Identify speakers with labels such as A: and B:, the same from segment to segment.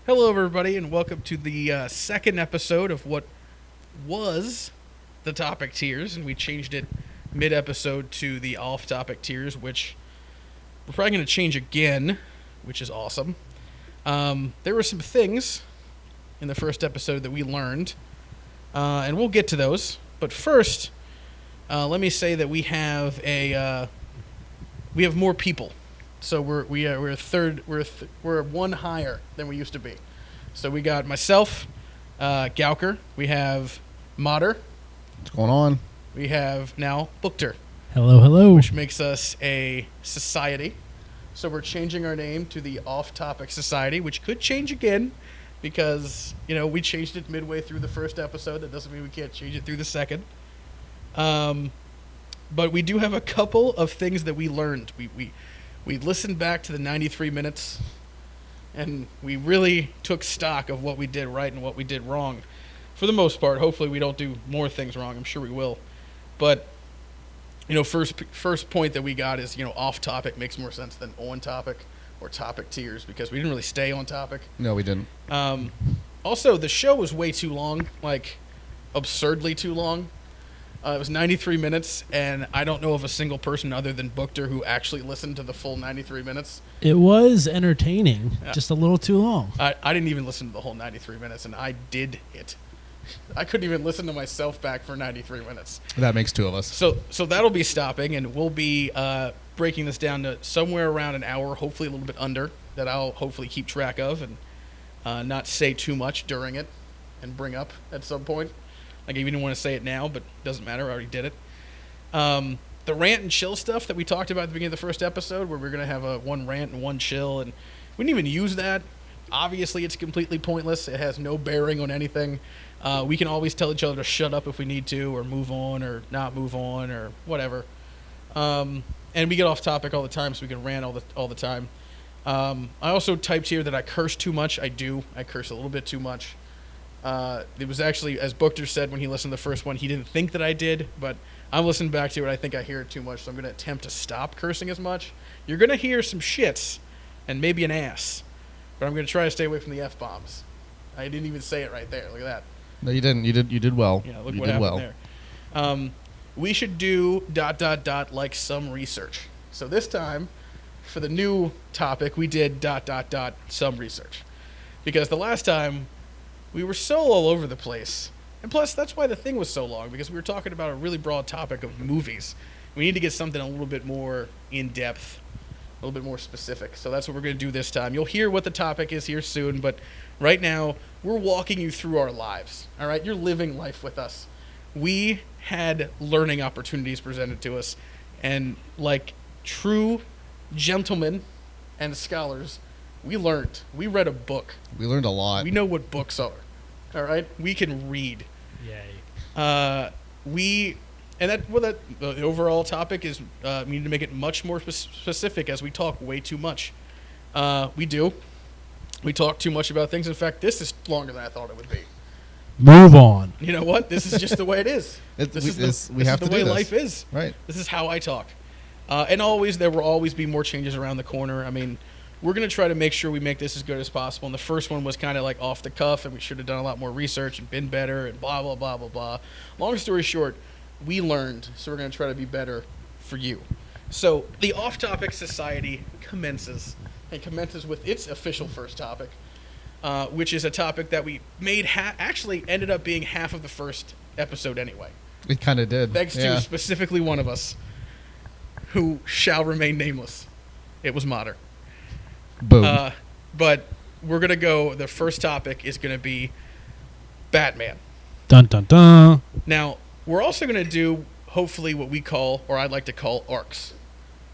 A: Hello, everybody, and welcome to the second episode of what was the topic tiers, and we changed it mid-episode to the off-topic tiers, which we're probably going to change again, which is awesome. There were some things in the first episode that we learned, and we'll get to those. But first, let me say that we have more people. So we're one higher than we used to be. So we got myself, Gauker. We have Modder.
B: What's going on?
A: We have now Bookter.
C: Hello, hello.
A: Which makes us a society. So we're changing our name to the OFFtopic Society, which could change again because, we changed it midway through the first episode. That doesn't mean we can't change it through the second. But we do have a couple of things that we learned. We listened back to the 93 minutes, and we really took stock of what we did right and what we did wrong. For the most part, hopefully we don't do more things wrong. I'm sure we will. But, first point that we got is, off-topic makes more sense than on-topic or topic tiers because we didn't really stay on topic.
B: No, we didn't.
A: Also, the show was way too long, like absurdly too long. It was 93 minutes, and I don't know of a single person other than Bookter who actually listened to the full 93 minutes.
C: It was entertaining, just a little too long.
A: I didn't even listen to the whole 93 minutes, and I did it. I couldn't even listen to myself back for 93 minutes.
B: That makes two of us.
A: So that'll be stopping, and we'll be breaking this down to somewhere around an hour, hopefully a little bit under, that I'll hopefully keep track of and not say too much during it and bring up at some point. Like, I didn't want to say it now, but it doesn't matter. I already did it. The rant and chill stuff that we talked about at the beginning of the first episode, where we're going to have one rant and one chill, and we didn't even use that. Obviously, it's completely pointless. It has no bearing on anything. We can always tell each other to shut up if we need to, or move on, or not move on, or whatever. And we get off topic all the time, so we can rant all the time. I also typed here that I curse too much. I do. I curse a little bit too much. It was actually, as Bookter said when he listened to the first one, he didn't think that I did, but I'm listening back to it. I think I hear it too much, so I'm going to attempt to stop cursing as much. You're going to hear some shits and maybe an ass, but I'm going to try to stay away from the F-bombs. I didn't even say it right there. Look at that.
B: No, you didn't. You did well.
A: Yeah, look
B: you
A: what
B: did
A: happened
B: well.
A: there. We should do ... like some research. So this time, for the new topic, we did ... some research. Because the last time, we were so all over the place. And plus, that's why the thing was so long, because we were talking about a really broad topic of movies. We need to get something a little bit more in-depth, a little bit more specific. So that's what we're going to do this time. You'll hear what the topic is here soon, but right now, we're walking you through our lives. All right? You're living life with us. We had learning opportunities presented to us, and like true gentlemen and scholars, we learned. We read a book.
B: We learned a lot.
A: We know what books are. All right? We can read.
C: Yay.
A: The overall topic is we need to make it much more specific as we talk way too much. We do. We talk too much about things. In fact, this is longer than I thought it would be.
C: Move on.
A: You know what? This is just the way it is. This is the way life is.
B: Right.
A: This is how I talk. And there will always be more changes around the corner. I mean, we're going to try to make sure we make this as good as possible. And the first one was kind of like off the cuff, and we should have done a lot more research and been better and blah, blah, blah, blah, blah. Long story short, we learned, so we're going to try to be better for you. So the Off-Topic Society commences with its official first topic, which is a topic that we made actually ended up being half of the first episode anyway.
B: It kind of did.
A: Thanks to specifically one of us who shall remain nameless. It was Modder.
B: Boom.
A: But we're going to go, the first topic is going to be Batman.
C: Dun, dun, dun.
A: Now, we're also going to do, hopefully, what we call, or I'd like to call, arcs.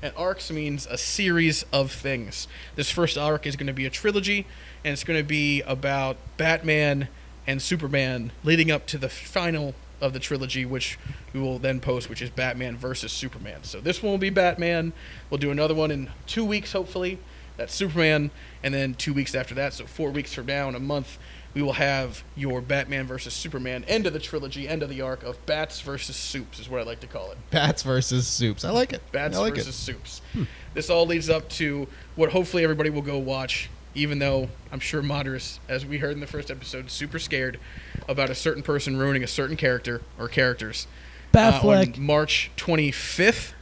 A: And arcs means a series of things. This first arc is going to be a trilogy, and it's going to be about Batman and Superman leading up to the final of the trilogy, which we will then post, which is Batman versus Superman. So this one will be Batman. We'll do another one in 2 weeks, hopefully. That's Superman. And then 2 weeks after that, so 4 weeks from now in a month, we will have your Batman versus Superman, end of the trilogy, end of the arc of Bats versus Soups is what I like to call it.
B: Bats versus Soups. I like it.
A: Bats versus Soups. This all leads up to what hopefully everybody will go watch even though I'm sure Modder's, as we heard in the first episode, super scared about a certain person ruining a certain character or characters.
C: Batfleck.
A: On March 25th,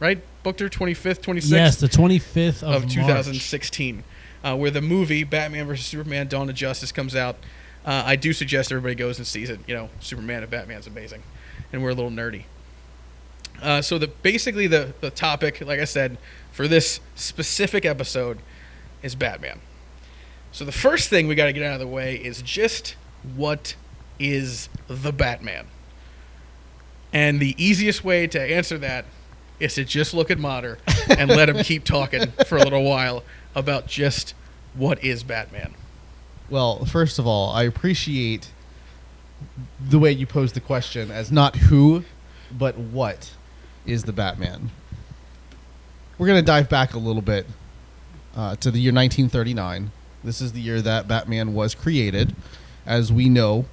A: right? Booked 25th, 26th?
C: Yes, the 25th of March.
A: 2016, where the movie Batman vs. Superman Dawn of Justice comes out. I do suggest everybody goes and sees it. You know, Superman and Batman's amazing. And we're a little nerdy. So basically the topic, like I said, for this specific episode is Batman. So the first thing we got to get out of the way is just what is the Batman? And the easiest way to answer that is to just look at Modder and let him keep talking for a little while about just what is Batman.
B: Well, first of all, I appreciate the way you posed the question as not who, but what is the Batman. We're going to dive back a little bit to the year 1939. This is the year that Batman was created. As we know,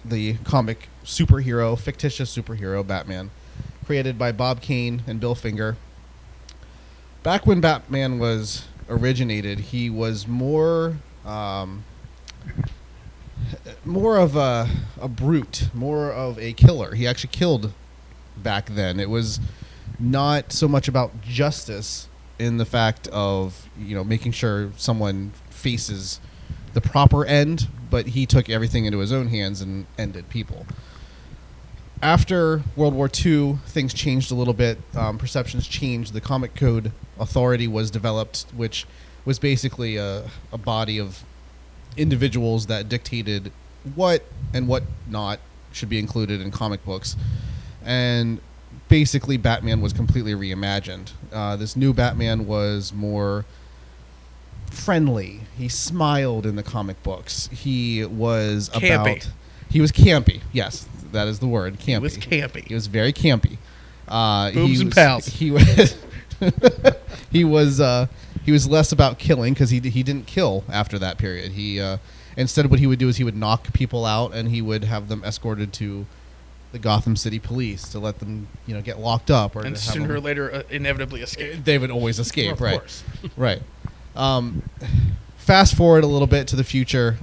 B: the comic superhero, fictitious superhero, Batman, created by Bob Kane and Bill Finger. Back when Batman was originated, he was more of a brute, more of a killer. He actually killed back then. It was not so much about justice in the fact of, you know, making sure someone faces the proper end, but he took everything into his own hands and ended people. After World War II, things changed a little bit. Perceptions changed. The Comic Code Authority was developed, which was basically a body of individuals that dictated what and what not should be included in comic books. And basically, Batman was completely reimagined. This new Batman was more friendly. He smiled in the comic books. He was
A: Campy.
B: He was campy. Yes, that is the word. Campy.
A: He was campy.
B: He was very campy.
A: Boobs and pals.
B: He was. he was less about killing because he didn't kill after that period. He instead what he would do is he would knock people out and he would have them escorted to the Gotham City Police to let them, you know, get locked up, or
A: And
B: to have
A: sooner or
B: them,
A: later inevitably escape.
B: they would always escape.
C: Of
B: Right.
C: course.
B: Right. Fast forward a little bit to the future,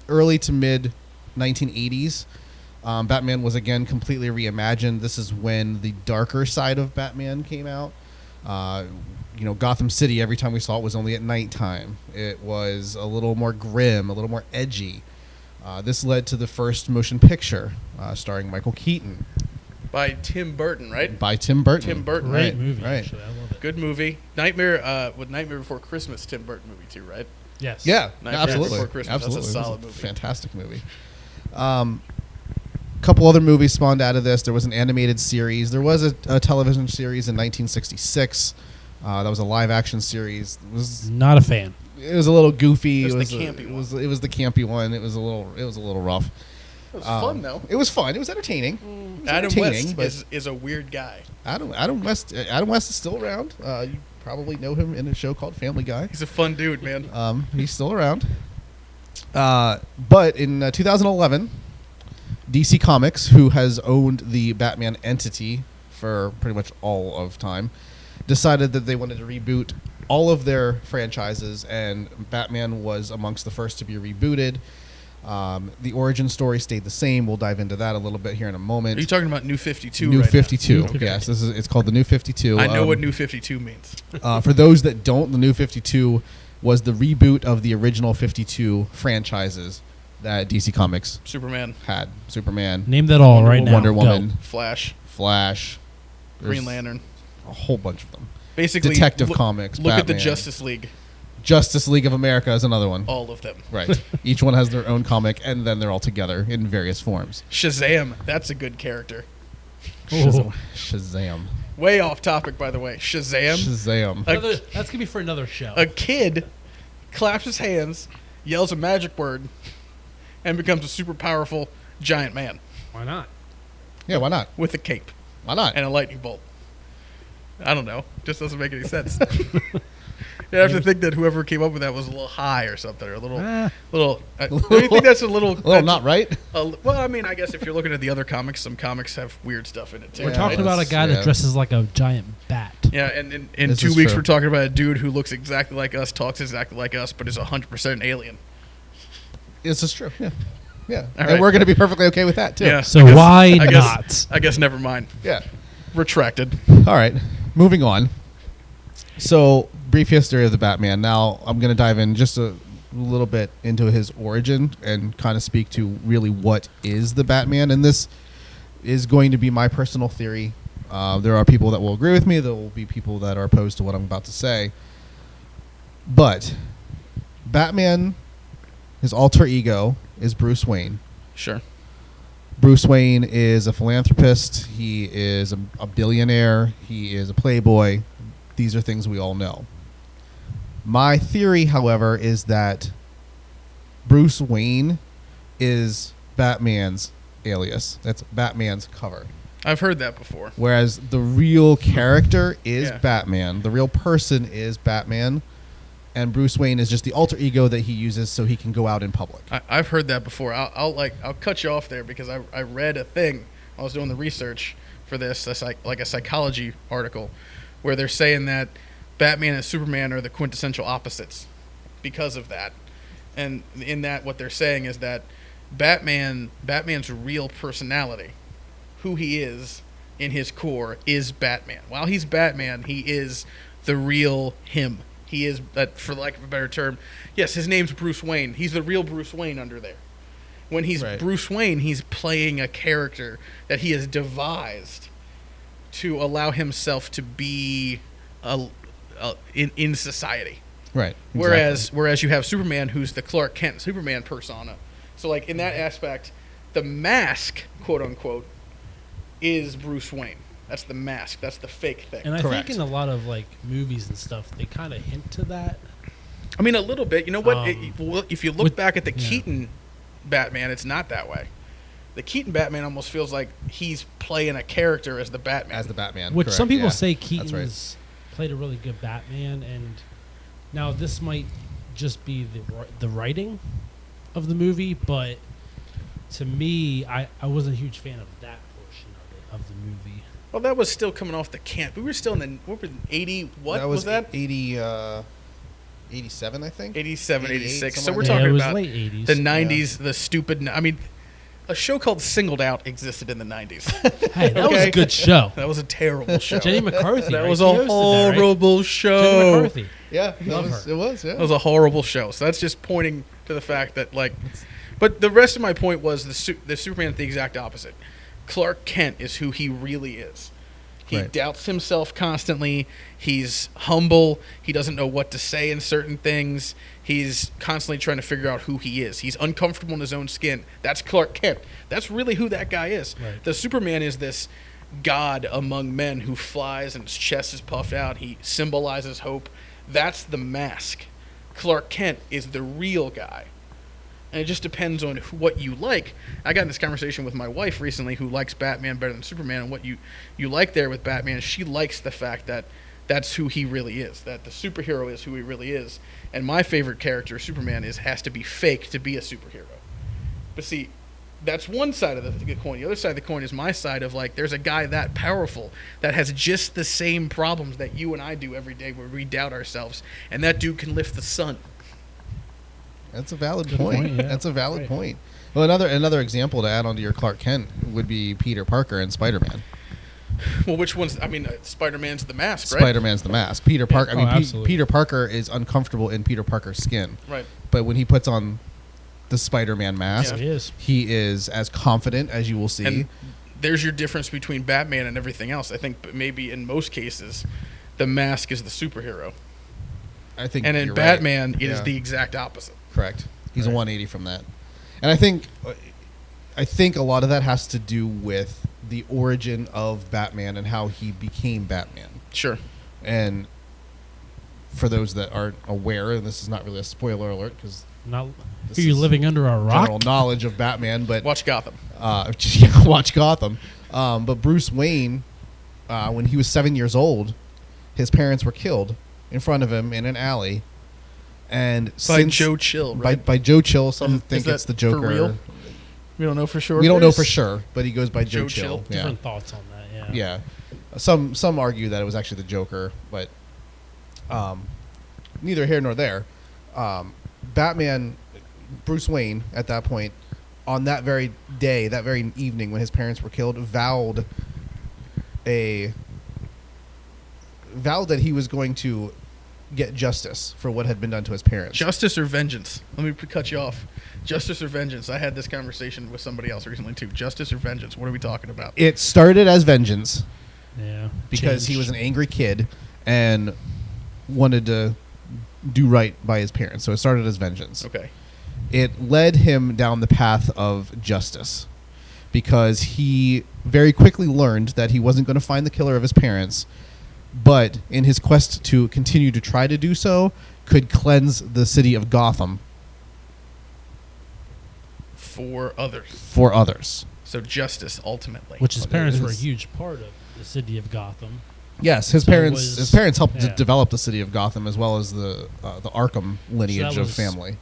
B: early to mid 1980s. Batman was again completely reimagined. This is when the darker side of Batman came out. You know, Gotham City, every time we saw it was only at nighttime. It was a little more grim, a little more edgy. This led to the first motion picture starring Michael Keaton.
A: By Tim Burton, right?
B: By Tim Burton.
A: Tim Burton.
C: Great
B: Right,
C: movie,
B: right.
C: actually. I love it.
A: Good movie. Nightmare Before Christmas, Tim Burton movie too, right?
C: Yes.
B: Yeah,
A: Nightmare
B: absolutely.
A: Before Christmas. That's a
B: Absolutely. It was
A: solid movie.
B: Fantastic movie. Couple other movies spawned out of this. There was an animated series. There was a television series in 1966. That was a live action series.
C: Not a fan.
B: It was a little goofy.
A: It was the campy one.
B: It was the campy one. It was a little rough.
A: It was fun though.
B: It was fun. It was entertaining. It was
A: Adam
B: entertaining,
A: West is a weird guy.
B: Adam West is still around. You probably know him in a show called Family Guy.
A: He's a fun dude, man.
B: He's still around. But in 2011, DC Comics, who has owned the Batman entity for pretty much all of time, decided that they wanted to reboot all of their franchises, and Batman was amongst the first to be rebooted. The origin story stayed the same. We'll dive into that a little bit here in a moment.
A: Are you talking about New 52
B: New
A: right
B: 52.
C: Okay.
B: Yes, it's called the New 52.
A: now? I know what New 52 means.
B: For those that don't, the New 52 was the reboot of the original 52 franchises that DC Comics
A: Superman,
B: had. Superman,
C: Name that all right now.
B: Wonder
C: Go.
B: Woman,
A: Flash,
B: Flash,
A: Green
B: there's
A: Lantern.
B: a whole bunch of them.
A: Basically,
B: Detective Comics,
A: Look at the
B: Batman.
A: Justice League.
B: Justice League of America is another one.
A: All of them.
B: Right. Each one has their own comic, and then they're all together in various forms.
A: Shazam. That's a good character.
C: Oh.
B: Shazam.
A: Way off topic, by the way. Shazam.
B: Shazam.
A: A-
C: That's gonna be for another show.
A: A kid claps his hands, yells a magic word, and becomes a super powerful giant man
C: Why not?
B: Yeah, why not?
A: with a cape
B: Why not?
A: and a lightning bolt. I don't know. Just doesn't make any sense. You have to think that whoever came up with that was a little high or something, or a little.
C: Ah.
A: Don't you think that's a little?
B: Well, not right.
A: Well, I mean, I guess if you're looking at the other comics, some comics have weird stuff in it too.
C: We're
B: Yeah,
C: talking about a guy
B: yeah.
C: that dresses like a giant bat.
A: Yeah, and in
B: This
A: 2
B: is
A: weeks
B: true.
A: we're talking about a dude who looks exactly like us, talks exactly like us, but is 100% an alien.
B: This is true. Yeah. Yeah.
A: All
B: And
A: right.
B: we're going to be perfectly okay with that, too.
A: Yeah.
C: So
A: I guess-
C: why
A: I guess-
C: not?
A: I guess never mind.
B: Yeah.
A: Retracted.
B: All right. Moving on. So, brief history of the Batman. Now, I'm going to dive in just a little bit into his origin and kind of speak to really what is the Batman. And this is going to be my personal theory. There are people that will agree with me. There will be people that are opposed to what I'm about to say. But Batman, his alter ego, is Bruce Wayne.
A: Sure.
B: Bruce Wayne is a philanthropist. He is a billionaire. He is a playboy. These are things we all know. My theory, however, is that Bruce Wayne is Batman's alias. That's Batman's cover.
A: I've heard that before.
B: Whereas the real character is
A: Yeah.
B: Batman. The real person is Batman. And Bruce Wayne is just the alter ego that he uses so he can go out in public.
A: I've heard that before. I'll cut you off there because I read a thing. I was doing the research for this, like a psychology article, where they're saying that Batman and Superman are the quintessential opposites because of that. And in that, what they're saying is that Batman's real personality, who he is in his core, is Batman. While he's Batman, he is the real him. He is, for lack of a better term, yes, his name's Bruce Wayne. He's the real Bruce Wayne under there. When he's
B: Right.
A: Bruce Wayne, he's playing a character that he has devised to allow himself to be in society.
B: Right.
A: Whereas you have Superman, who's the Clark Kent Superman persona. So like in that aspect, the mask, quote unquote, is Bruce Wayne. That's the mask. That's the fake thing.
C: And I
B: Correct.
C: think in a lot of like movies and stuff, they kind of hint to that.
A: I mean, a little bit. You know what? If you look
C: with-
A: back at the
C: yeah.
A: Keaton Batman, it's not that way. The Keaton Batman almost feels like he's playing a character as the Batman.
B: As the Batman.
C: Which
B: correct,
C: some people
B: yeah.
C: say
B: That's
C: Keaton's
B: right.
C: played a really good Batman, and now this might just be the writing of the movie, but to me, I wasn't a huge fan of that portion of the movie.
A: Well, that was still coming off the camp. We were still in the 80. What was that?
B: 87, I think.
A: 87,
B: 88,
A: 86. So
B: somewhere
A: we're
B: in
C: Yeah,
A: talking
C: it was
A: about
C: late 80s.
A: the 90s, the stupid. I mean, a show called Singled Out existed in the 90s.
C: Hey, that was
A: Okay.
C: a good show.
A: That was a terrible show.
C: Jenny McCarthy.
A: That
C: right?
A: was
C: She
A: a
C: hosted that, right?
A: horrible
C: Jenny
A: show.
C: McCarthy.
B: Yeah,
C: Love
B: it was. Yeah.
A: That was a horrible show. So that's just pointing to the fact that, like, but the rest of my point was the Superman is the exact opposite. Clark Kent is who he really is. He
B: Right.
A: doubts himself constantly. He's humble. He doesn't know what to say in certain things. He's constantly trying to figure out who he is. He's uncomfortable in his own skin. That's Clark Kent. That's really who that guy is.
C: Right.
A: The Superman is this god among men who flies and his chest is puffed out. He symbolizes hope. That's the mask. Clark Kent is the real guy. And it just depends on what you like. I got in this conversation with my wife recently who likes Batman better than Superman. And what you like there with Batman, she likes the fact that that's who he really is, that the superhero is who he really is. And my favorite character, Superman, has to be fake to be a superhero. But see, that's one side of the coin. The other side of the coin is my side of, like, there's a guy that powerful that has just the same problems that you and I do every day where we doubt ourselves. And that dude can lift the sun.
B: That's a valid
C: Good
B: point.
C: point, yeah.
B: That's a valid
C: Right.
B: point. Well, another example to add onto your Clark Kent would be Peter Parker and Spider-Man.
A: Well, which one's? I mean, Spider-Man's the mask, right?
B: Spider-Man's the mask. Peter Parker. I mean,
C: absolutely.
B: Peter Parker is uncomfortable in Peter Parker's skin,
A: Right.
B: but when he puts on the Spider-Man mask,
C: Yeah, he is.
B: he is as confident as you will see.
A: And there's your difference between Batman and everything else. I think maybe in most cases, the mask is the superhero,
B: I think,
A: and in
B: you're
A: Batman,
B: right.
A: it is
B: Yeah.
A: the exact opposite.
B: Correct. He's a
A: Right.
B: 180 from that. And I think a lot of that has to do with the origin of Batman and how he became Batman.
A: Sure.
B: And for those that aren't aware, and this is not really a spoiler alert because
C: Not
B: This
C: are you
B: is
C: living under a rock?
B: general knowledge of Batman, but
A: Watch Gotham.
B: watch Gotham. But Bruce Wayne, when he was 7 years old, his parents were killed in front of him in an alley. And
A: By
B: since
A: Joe Chill, right?
B: by Joe Chill, some
A: Is
B: think
A: that
B: it's the
A: for
B: Joker.
A: real? We don't know for sure.
B: We don't know for sure, but he goes by Joe
A: Joe Chill.
B: Chill. Yeah.
C: Different thoughts on that. Yeah.
B: Yeah. Some argue that it was actually the Joker, but neither here nor there. Batman, Bruce Wayne, at that point, on that very day, that very evening when his parents were killed, vowed that he was going to get justice for what had been done to his parents.
A: Justice or vengeance? Let me cut you off. Justice or vengeance? I had this conversation with somebody else recently too. Justice or vengeance? What are we talking about?
B: It started as vengeance
C: Yeah.
B: because he
C: Changed.
B: was an angry kid and wanted to do right by his parents. So it started as vengeance.
A: Okay.
B: It led him down the path of justice because he very quickly learned that he wasn't going to find the killer of his parents, but in his quest to continue to try to do so, could cleanse the city of Gotham
A: For others.
B: for others.
A: So justice, ultimately.
C: Which his parents were a
B: His-
C: huge part of the city of Gotham.
B: Yes, his
C: So it
B: parents.
C: was-
B: His parents helped
C: yeah.
B: develop the city of Gotham as well as the Arkham lineage of
C: was-
B: family.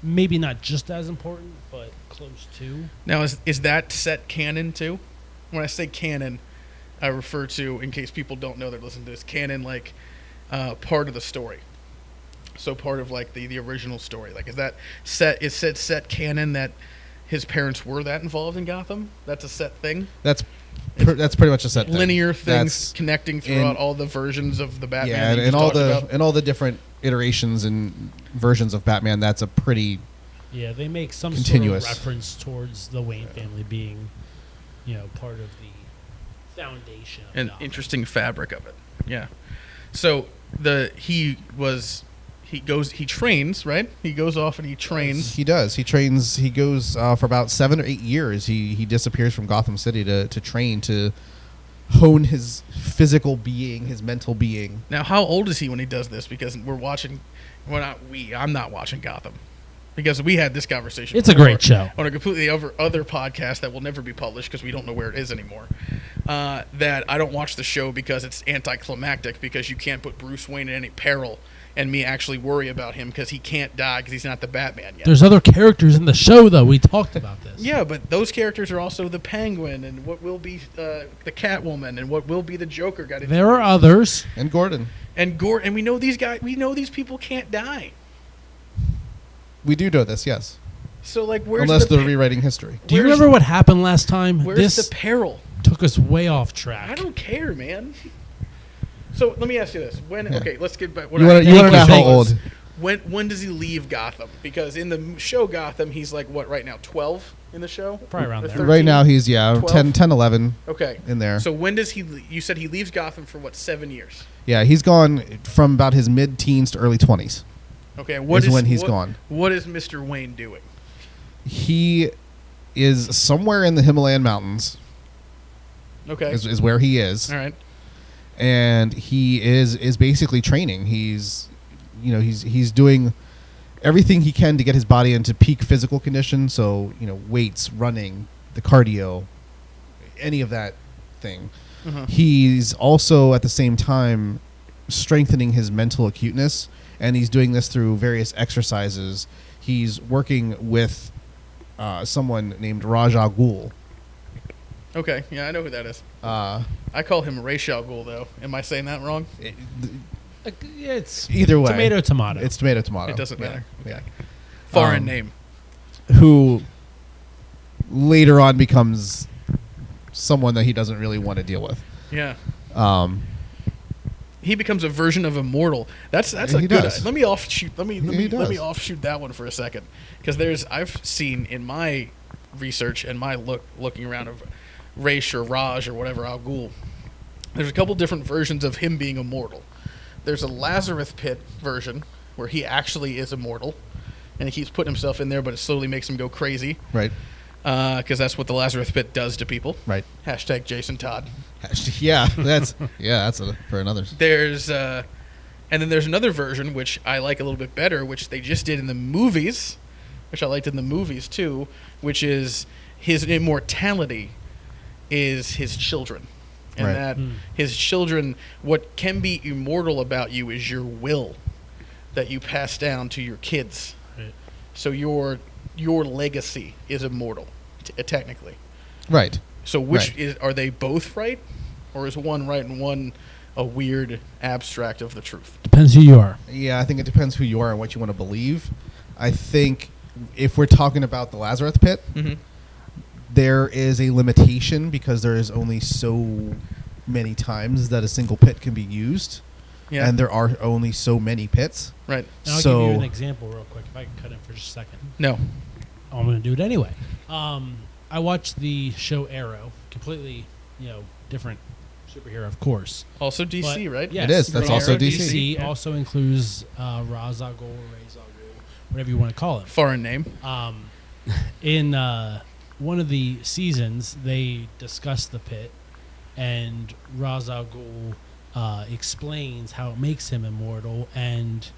C: Maybe not just as important, but close to.
A: Now, is that set canon too? When I say canon, I refer to, in case people don't know, they're listening to this, canon like part of the story. So part of like the original story. Like, is that set canon that his parents were that involved in Gotham? That's a set thing.
B: That's pretty much a set thing.
A: Linear things
B: That's
A: connecting throughout all the versions of the Batman.
B: yeah,
A: that you
B: and all
A: talked
B: the
A: about.
B: and all the different iterations and versions of Batman. That's a pretty
C: Yeah, they make some
B: Continuous.
C: sort of reference towards the Wayne family being, part of the foundation of
A: An
C: Gotham.
A: interesting fabric of it. Yeah. So he trains, right? He goes off and he trains.
B: He does. He trains. He goes for about 7 or 8 years. He disappears from Gotham City to train to hone his physical being, his mental being.
A: Now, how old is he when he does this? Because I'm not watching Gotham. Because we had this conversation.
C: It's a
A: before
C: great show.
A: on a completely other podcast that will never be published because we don't know where it is anymore. That I don't watch the show because it's anticlimactic, because you can't put Bruce Wayne in any peril and me actually worry about him because he can't die because he's not the Batman yet.
C: There's other characters in the show, though. We talked about this.
A: Yeah, but those characters are also the Penguin and what will be the Catwoman and what will be the Joker.
C: There are others.
B: And Gordon.
A: And we know these guys. We know these people can't die.
B: We do know this, yes.
A: So like, where's
B: Unless
A: the
B: they're rewriting history.
C: Do you
A: Where's-
C: remember what happened last time?
A: where's
C: This
A: the peril?
C: took us way off track.
A: I don't care, man. So let me ask you this: let's get back.
B: You want to know how old?
A: When does he leave Gotham? Because in the show Gotham, he's like what right now? 12 in the show?
C: Probably around
A: Or
C: there.
A: 13?
B: Right now he's
A: 12?
B: 10, 11
A: Okay.
B: in there.
A: So when does he? You said he leaves Gotham for what? 7 years.
B: Yeah, he's gone from about his mid-teens to early 20s.
A: Okay. And what
B: is when he's gone.
A: What is Mr. Wayne doing?
B: He is somewhere in the Himalayan mountains.
A: Okay.
B: Is where he is.
A: All right.
B: And he is basically training. He's doing everything he can to get his body into peak physical condition. So weights, running, the cardio, any of that thing.
A: Uh-huh.
B: He's also at the same time strengthening his mental acuteness, and he's doing this through various exercises. He's working with someone named Ra's al Ghul.
A: Okay. Yeah, I know who that is.
B: Uh,
A: I call him Ra's al Ghul, though. Am I saying that wrong?
C: Yeah, it's
B: either way,
C: tomato.
B: It's tomato.
A: It doesn't
B: Yeah.
A: matter.
B: Yeah.
A: Okay. Foreign
B: Um,
A: name.
B: Who later on becomes someone that he doesn't really want to deal with.
A: Yeah.
B: Um,
A: He becomes a version of Immortal. That's a
B: He
A: good.
B: does.
A: Let me offshoot. Let
B: He
A: me
B: does.
A: offshoot that one for a second, because I've seen in my research and my looking around of Raish or Raj or whatever Al Ghul. There's a couple different versions of him being immortal. There's a Lazarus Pit version where he actually is immortal, and he keeps putting himself in there, but it slowly makes him go crazy.
B: right.
A: Because that's what the Lazarus Pit does to people.
B: Right.
A: Hashtag Jason Todd.
B: Yeah, that's for another.
A: There's and then there's another version which I like a little bit better, which they just did in the movies, which I liked in the movies too, which is his immortality is his children and
B: Right.
A: that his children, what can be immortal about you is your will that you pass down to your kids.
C: Right.
A: So your legacy is immortal, technically.
B: Right.
A: So which
B: Right.
A: are they both right, or is one right and one a weird abstract of the truth?
C: Depends who you are.
B: Yeah, I think it depends who you are and what you want to believe. I think if we're talking about the Lazarus pit,
A: Mm-hmm.
B: there is a limitation because there is only so many times that a single pit can be used,
A: Yeah.
B: and there are only so many pits.
A: Right.
C: And I'll
B: So-
C: give you an example real quick if I can cut in for just a second.
A: No.
C: I'm going to do it anyway. I watched the show Arrow, completely, different superhero, of course.
A: Also DC,
C: But,
A: right?
C: Yes,
B: It is. That's
C: Green
B: also
C: Arrow
B: DC.
A: Yeah.
C: also includes Ra's al Ghul, Ra's al Ghul, whatever you want to call him.
A: Foreign name.
C: In one of the seasons, they discuss the pit, and Ra's al Ghul explains how it makes him immortal. And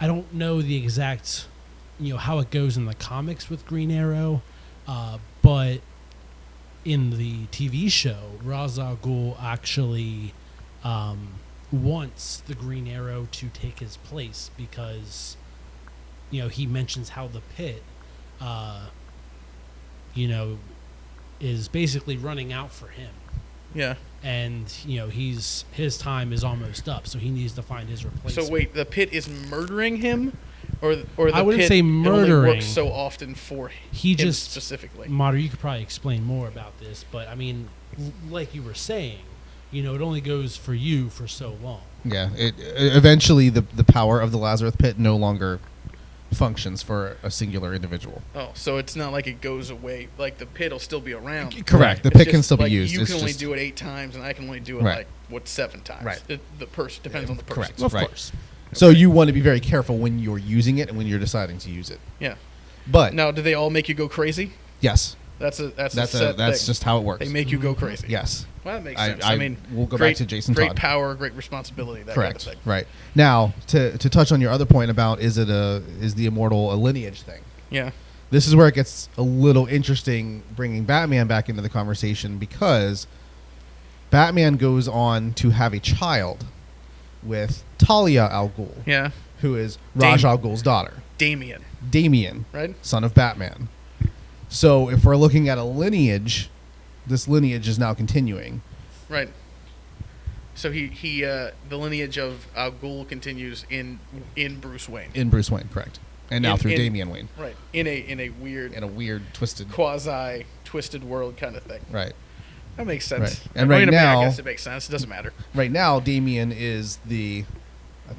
C: I don't know the exact, how it goes in the comics with Green Arrow, but in the TV show, Ra's al Ghul actually wants the Green Arrow to take his place because, he mentions how the pit, is basically running out for him.
A: Yeah.
C: And, his time is almost up, so he needs to find his replacement.
A: So wait, the pit is murdering him, or the
C: I wouldn't
A: pit
C: say
A: only
C: murdering.
A: works so often for
C: He
A: him
C: just-
A: specifically.
C: Mater, you could probably explain more about this, but I mean, like you were saying, it only goes for you for so long.
B: Yeah, eventually the power of the Lazarus pit no longer functions for a singular individual.
A: Oh, so it's not like it goes away. Like the pit will still be around.
B: Correct. The
A: It's
B: pit can
A: just
B: still be
A: like
B: used.
A: You
B: It's
A: can only
B: just-
A: do it 8 times, and I can only do it
B: Right.
A: 7 times.
B: Right.
A: The person depends on the person.
B: Correct.
C: Of
B: Right.
C: course.
B: So you want to be very careful when you're using it and when you're deciding to use it.
A: Yeah.
B: But
A: Now, do they all make you go crazy?
B: yes,
A: That's a
B: that's
A: set thing.
B: just how it works.
A: They make you go crazy.
B: Yes.
A: Well, that makes
B: I-
A: sense.
B: I-
A: I mean,
B: we'll go back
A: great,
B: to Jason
A: Great
B: Todd.
A: power, great responsibility. That
B: Correct.
A: Kind of thing.
B: Right. Now, to touch on your other point about is the immortal a lineage thing?
A: Yeah.
B: This is where it gets a little interesting bringing Batman back into the conversation because Batman goes on to have a child with Talia al Ghul,
A: Yeah.
B: who is Ra's
A: Dam-
B: al Ghul's daughter.
A: Damien,
B: Damien,
A: right?
B: son of Batman. So if we're looking at a lineage, this lineage is now continuing.
A: Right. So the lineage of Al Ghul continues in Bruce Wayne.
B: In Bruce Wayne, correct. And now through Damian Wayne.
A: Right. In a weird,
B: In a weird, twisted...
A: quasi twisted world kind of thing.
B: Right.
A: That makes sense.
B: Right. And right
A: I mean,
B: now-
A: I guess it makes sense. It doesn't matter.
B: Right now, Damian is I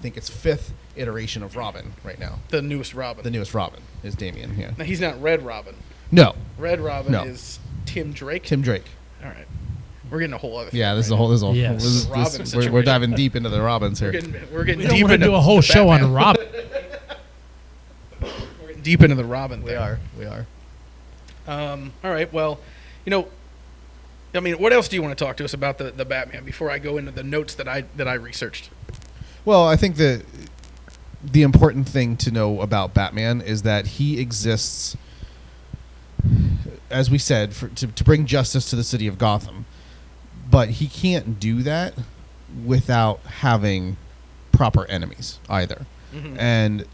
B: think it's 5th iteration of Robin right now.
A: The newest Robin.
B: The newest Robin is Damian, yeah.
A: Now he's not Red Robin.
B: No,
A: Red Robin
B: No.
A: is Tim Drake.
B: Tim Drake.
A: All right. We're getting a whole other.
B: Yeah,
A: thing
B: this is
A: right
B: a whole. This is a whole.
C: Yes.
B: This is-
A: Robin
B: this- we're
A: situation.
B: diving deep into the Robins
A: now.
B: here.
A: We're getting
C: We don't
A: deep
C: want to
A: into
C: do a whole
A: the
C: show
A: Batman.
C: on Robin.
A: We're getting deep into the Robin thing.
B: We are.
A: All right. Well, I mean, what else do you want to talk to us about the Batman before I go into the notes that I researched?
B: Well, I think that the important thing to know about Batman is that he exists, as we said, to bring justice to the city of Gotham. But he can't do that without having proper enemies either.
A: Mhm.
B: And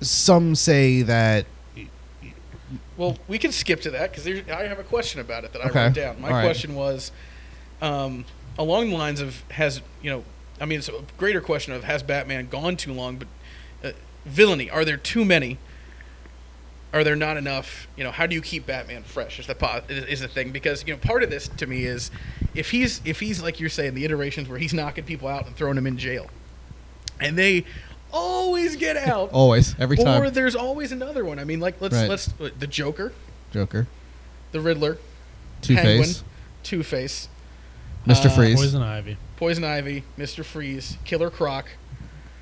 B: some say that...
A: Well, we can skip to that because I have a question about it that I
B: Okay.
A: wrote down. My
B: All right.
A: question was along the lines of it's a greater question of has Batman gone too long, but villainy, are there too many? Are there not enough? How do you keep Batman fresh? Is the thing, because part of this to me is if he's like you're saying, the iterations where he's knocking people out and throwing them in jail, and they always get out.
B: Always, every
A: Or
B: time.
A: there's always another one. I mean, like let's the Joker,
B: Joker,
A: the Riddler,
B: Two-Face,
A: Penguin, Two-Face,
B: Mr. Freeze,
C: Poison Ivy.
A: Mr. Freeze, Killer Croc,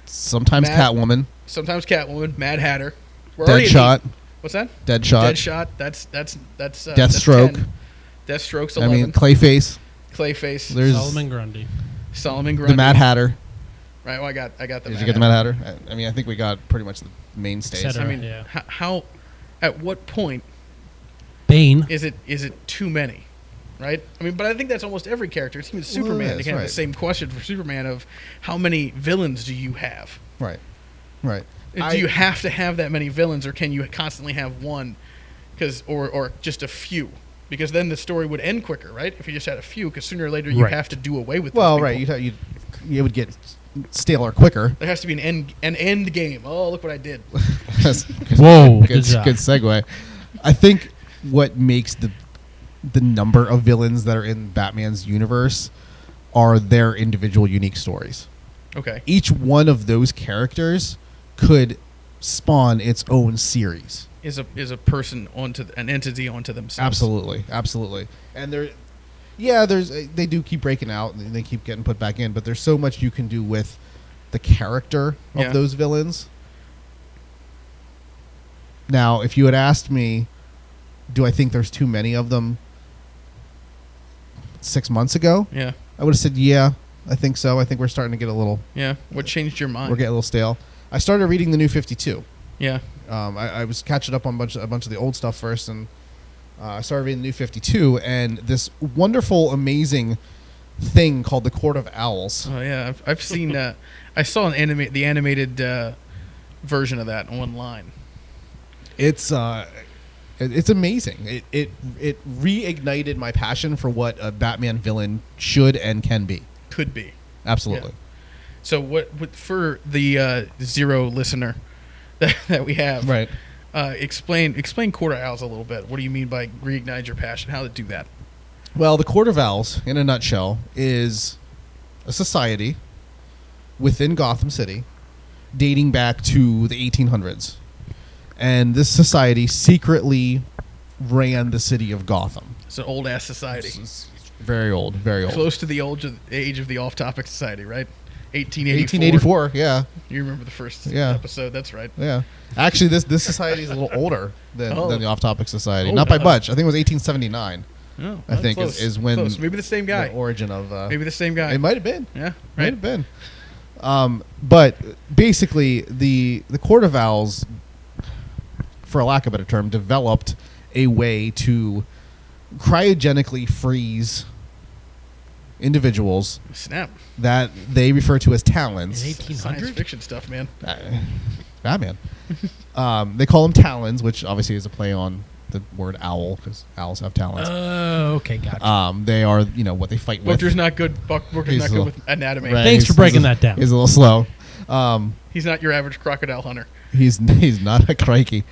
B: sometimes
A: Matt-
B: Catwoman,
A: sometimes Catwoman, Mad Hatter. We're already at
B: Deadshot,
A: What's that?
B: Deadshot,
A: Deadshot. That's
B: Deathstroke.
A: 10. Deathstroke's
B: I
A: 11.
B: mean, Clayface.
A: Clayface.
B: There's
C: Solomon Grundy.
A: Solomon Grundy.
B: the Mad Hatter.
A: Right. Well, I got the.
B: Did
A: Mad
B: you get the Mad Hatter? I mean, I think we got pretty much the mainstays.
C: Cetera.
A: I mean,
C: Yeah.
A: how? At what point
C: Bane.
A: is it too many? right? I mean, but I think that's almost every character. It's even Superman.
B: it
A: You
B: is,
A: can have
B: right.
A: the same question for Superman of how many villains do you have?
B: Right. Right.
A: Do you have to have that many villains, or can you constantly have one? Or just a few, because then the story would end quicker, right? If you just had a few, because sooner or later you
C: Right.
A: have to do away with.
B: Well,
A: those
B: right.
A: people.
B: You would get staler quicker.
A: There has to be an end game. Oh, look what I did.
C: Whoa,
B: good,
C: good job.
B: good segue. I think what makes the number of villains that are in Batman's universe are their individual unique stories.
A: Okay.
B: Each one of those characters could spawn its own series.
A: Is a person onto an entity onto themselves.
B: Absolutely. And they do keep breaking out and they keep getting put back in, but there's so much you can do with the character of
A: Yeah.
B: those villains. Now, if you had asked me, do I think there's too many of them 6 months ago,
A: Yeah.
B: I would have said, yeah, I think so. I think we're starting to get a little,
A: Yeah. What changed your mind?
B: we're getting a little stale. I started reading the new 52.
A: Yeah.
B: I was catching up on a bunch of the old stuff first, and I started reading the new 52, and this wonderful, amazing thing called the Court of Owls.
A: Oh yeah. I've seen. I saw the animated version of that online.
B: It's amazing. It reignited my passion for what a Batman villain should and can be.
A: Could be.
B: Absolutely.
A: So what for the zero listener that we have?
B: Right.
A: Explain Court of Owls a little bit. What do you mean by reignite your passion? How to do that?
B: Well, the Court of Owls, in a nutshell, is a society within Gotham City dating back to the 1800s. And this society secretly ran the city of Gotham.
A: It's an old ass society.
B: It's very old, very old.
A: Close to the age of the Off-Topic Society, right? 1884.
B: 1884, yeah.
A: You remember the first
B: Yeah.
A: episode? That's right.
B: Yeah. Actually, this society is a little older than the Off-Topic Society.
A: Oh,
B: Not by
A: wow.
B: much. I think it was 1879.
A: Oh,
B: I think
A: close.
B: is when
A: Close. Maybe the same guy.
B: the origin of
A: Maybe the same guy.
B: it might have been.
A: Yeah.
B: Might
A: Right.
B: have been. But basically, the Court of Owls, for a lack of a better term, developed a way to cryogenically freeze individuals
A: Snap.
B: that they refer to as talons.
C: In
A: Science
C: 1800?
A: fiction stuff, man.
B: Batman. They call them talons, which obviously is a play on the word owl because owls have talons.
C: Oh, okay, gotcha.
B: They are, what they fight with.
A: Booker's not good. Booker's
B: He's
A: not
B: a
A: good
B: little-
A: with anatomy.
B: Right,
C: Thanks for breaking that down.
B: He's a little slow.
A: He's not your average crocodile hunter.
B: He's not a crikey.